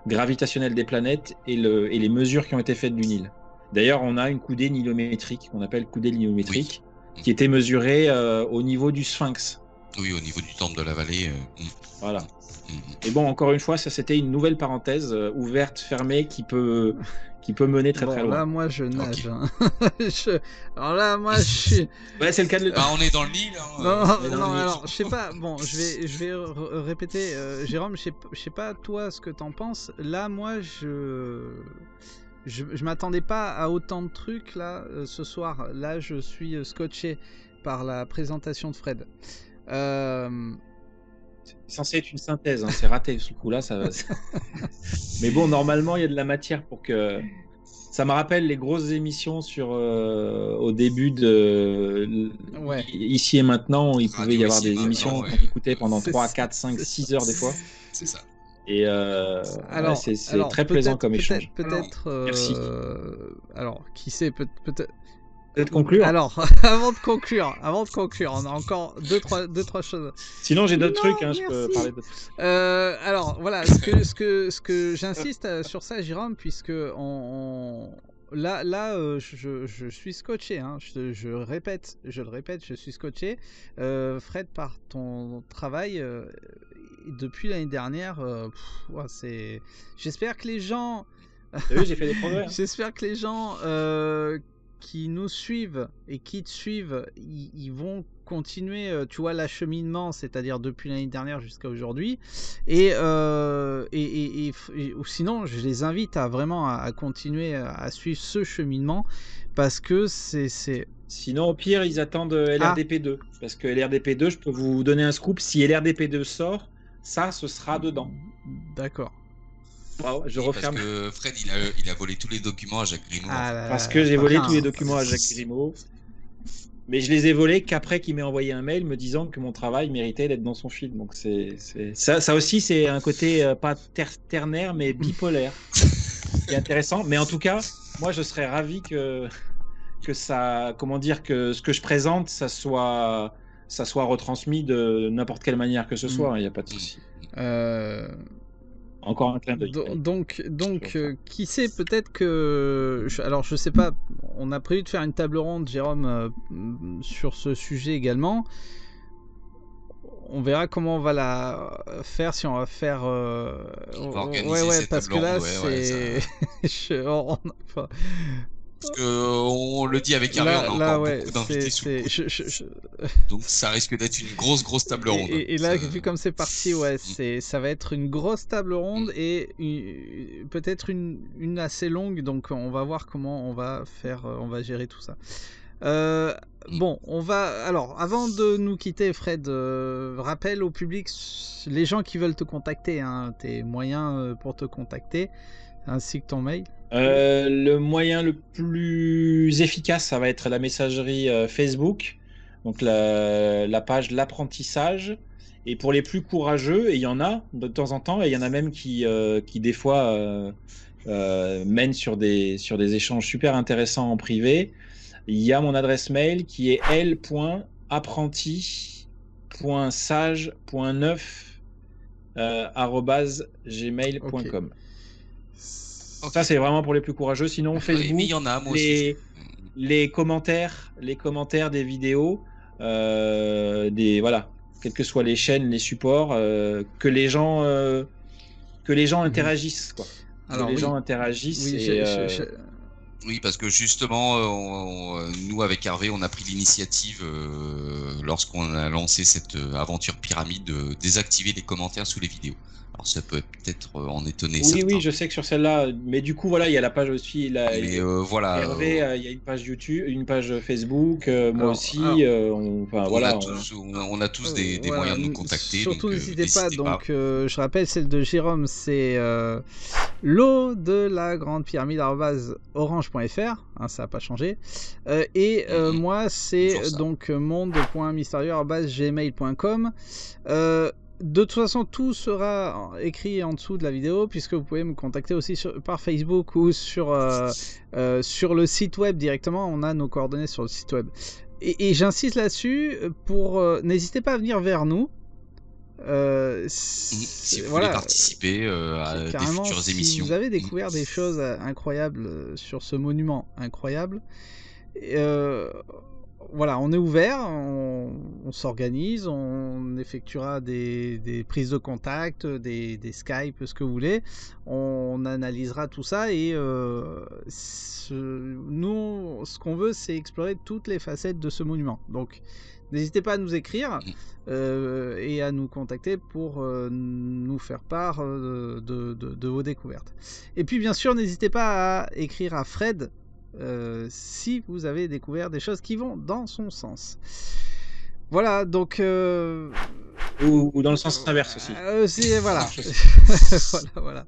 gravitationnelles des planètes et les mesures qui ont été faites du Nil. D'ailleurs, on a une coudée nilométrique, qu'on appelle coudée nilométrique, qui était mesurée au niveau du Sphinx. Oui, au niveau du temple de la vallée. Voilà. Et bon, encore une fois, ça c'était une nouvelle parenthèse ouverte, fermée, qui peut mener très très loin. Là, moi, je nage. Okay. Hein. Alors là, moi, je suis... Ouais, c'est le cas de... on est dans le Nil. Hein, non, alors, je sais pas. Bon, je vais répéter. Jérôme, je sais pas, toi, ce que t'en penses. Là, moi, je m'attendais pas à autant de trucs, là, ce soir. Là, je suis scotché par la présentation de Fred. C'est censé être une synthèse, hein. C'est raté ce coup-là. Mais bon, normalement, il y a de la matière pour que... Ça me rappelle les grosses émissions au début de Ici et Maintenant, il pouvait y avoir des émissions qu'on écoutait pendant 3, 4, 5, 6 heures des fois. C'est ça. Et alors, c'est très plaisant comme échange. Merci. Alors, qui sait, peut-être... Peut-être conclure. Alors, avant de conclure, on a encore deux, trois choses. Sinon, j'ai d'autres trucs, hein, je peux parler d'autres. Alors, voilà, ce que j'insiste sur ça, Jérôme, puisque là, je suis scotché, hein, je le répète, je suis scotché. Fred, par ton travail, depuis l'année dernière, j'espère que les gens... Oui, j'ai fait des progrès. Hein. J'espère que les gens... qui nous suivent et qui te suivent, ils vont continuer, tu vois, l'acheminement, c'est-à-dire depuis l'année dernière jusqu'à aujourd'hui, et ou sinon, je les invite à vraiment à continuer à suivre ce cheminement, parce que c'est Sinon, au pire, ils attendent LRDP2. Parce que LRDP2, je peux vous donner un scoop. Si LRDP2 sort, ça, ce sera dedans. D'accord. Wow, je Oui, referme. Parce que Fred, il a volé tous les documents à Jacques Grimaud. Ah là Parce là, que j'ai pas volé bien, tous les hein. documents à Jacques Grimaud. Mais je les ai volés qu'après qu'il m'ait envoyé un mail me disant que mon travail méritait d'être dans son film. Donc ça aussi, c'est un côté pas ternaire, mais bipolaire. C'est intéressant. Mais en tout cas, moi, je serais ravi que ça, comment dire, que ce que je présente, ça soit retransmis de n'importe quelle manière que ce soit. Il n'y a pas de souci. Encore un clin d'œil. Donc, qui sait, peut-être que... Alors, je sais pas, on a prévu de faire une table ronde, Jérôme, sur ce sujet également. On verra comment on va la faire, si on va faire... On va organiser cette parce table que là, ronde, ouais, c'est... Parce qu'on le dit avec Hervé, on a encore beaucoup d'invités sous le coude. Donc ça risque d'être une grosse table ronde. Et là, vu comme c'est parti, ouais, ça va être une grosse table ronde et peut-être une assez longue. Donc on va voir comment on va faire, on va gérer tout ça. Bon, on va... Alors, avant de nous quitter, Fred, rappelle au public les gens qui veulent te contacter, hein, tes moyens pour te contacter, ainsi que ton mail. Le moyen le plus efficace, ça va être la messagerie Facebook, donc la page l'apprentissage. Et pour les plus courageux, et il y en a de temps en temps, et il y en a même qui des fois mènent sur des échanges super intéressants en privé. Il y a mon adresse mail qui est l.apprenti.sage.9@gmail.com. Okay. Ça, c'est vraiment pour les plus courageux. Sinon, Facebook, mais il y en a, moi aussi. Les commentaires des vidéos, voilà, quelles que soient les chaînes, les supports, que les gens interagissent, quoi. Alors, que les gens interagissent. Oui, parce que justement, nous avec Hervé, on a pris l'initiative lorsqu'on a lancé cette aventure pyramide de désactiver les commentaires sous les vidéos. Alors ça peut peut-être en étonner certains. Oui, je sais que sur celle-là, mais du coup voilà, il y a la page aussi. Voilà. Hervé, il y a une page YouTube, une page Facebook, moi aussi. On a tous des moyens de nous contacter. Surtout donc, n'hésitez pas. Donc je rappelle, celle de Jérôme, c'est l'eau de la grande pyramide @orange.fr, hein, ça n'a pas changé. Moi, c'est donc monde.mystérieux@gmail.com. De toute façon, tout sera écrit en dessous de la vidéo, puisque vous pouvez me contacter aussi par Facebook ou sur le site web directement. On a nos coordonnées sur le site web. Et j'insiste là-dessus, n'hésitez pas à venir vers nous. Si vous voulez participer à des futures émissions. Si vous avez découvert des choses incroyables sur ce monument incroyable, voilà, on est ouvert, on s'organise, on effectuera des prises de contact, des Skype, ce que vous voulez. On analysera tout ça et nous, ce qu'on veut, c'est explorer toutes les facettes de ce monument. Donc, n'hésitez pas à nous écrire et à nous contacter pour nous faire part de vos découvertes. Et puis, bien sûr, n'hésitez pas à écrire à Fred si vous avez découvert des choses qui vont dans son sens. Voilà, donc... Ou dans le sens inverse aussi. Voilà. voilà.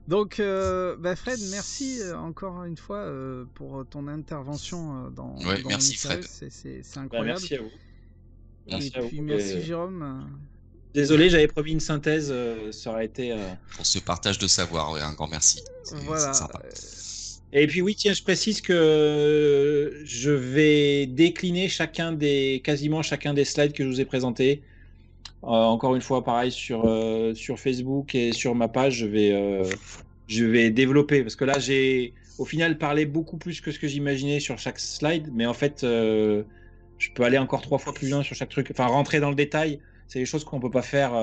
Donc, Fred, merci encore une fois pour ton intervention dans merci Fred. C'est incroyable. Merci à vous. Merci Jérôme. Désolé, j'avais promis une synthèse, ça aurait été... Pour ce partage de savoir, un grand merci. Voilà. C'est sympa. Et puis oui, tiens, je précise que je vais décliner quasiment chacun des slides que je vous ai présentés. Encore une fois, pareil sur Facebook et sur ma page, je vais développer parce que là, j'ai au final parlé beaucoup plus que ce que j'imaginais sur chaque slide, mais en fait, je peux aller encore 3 fois plus loin sur chaque truc. Enfin, rentrer dans le détail, c'est des choses qu'on peut pas faire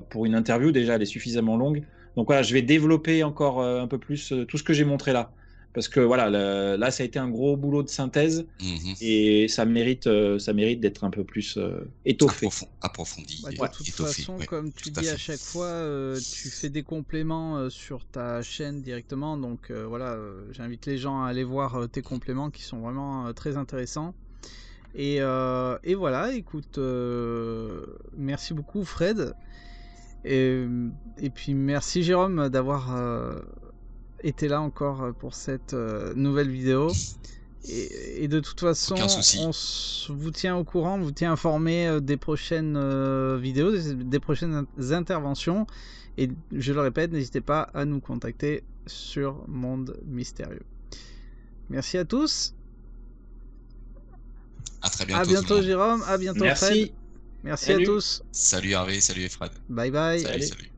pour une interview. Déjà, elle est suffisamment longue. Donc voilà, je vais développer encore un peu plus tout ce que j'ai montré là. Parce que voilà, là, ça a été un gros boulot de synthèse et ça mérite d'être un peu plus étoffé. Approfondi. De toute façon, comme tu dis à chaque fois, tu fais des compléments sur ta chaîne directement. Donc voilà, j'invite les gens à aller voir tes compléments qui sont vraiment très intéressants. Et voilà, écoute, merci beaucoup Fred. Et puis merci Jérôme d'avoir été là encore pour cette nouvelle vidéo. Et de toute façon, vous tient au courant, vous tient informé des prochaines vidéos, des prochaines interventions. Et je le répète, n'hésitez pas à nous contacter sur Monde Mystérieux. Merci à tous. À très bientôt. À bientôt Jérôme, à bientôt Fred. Merci Salut. à tous. Salut Hervé, salut Fred. Bye bye. Salut.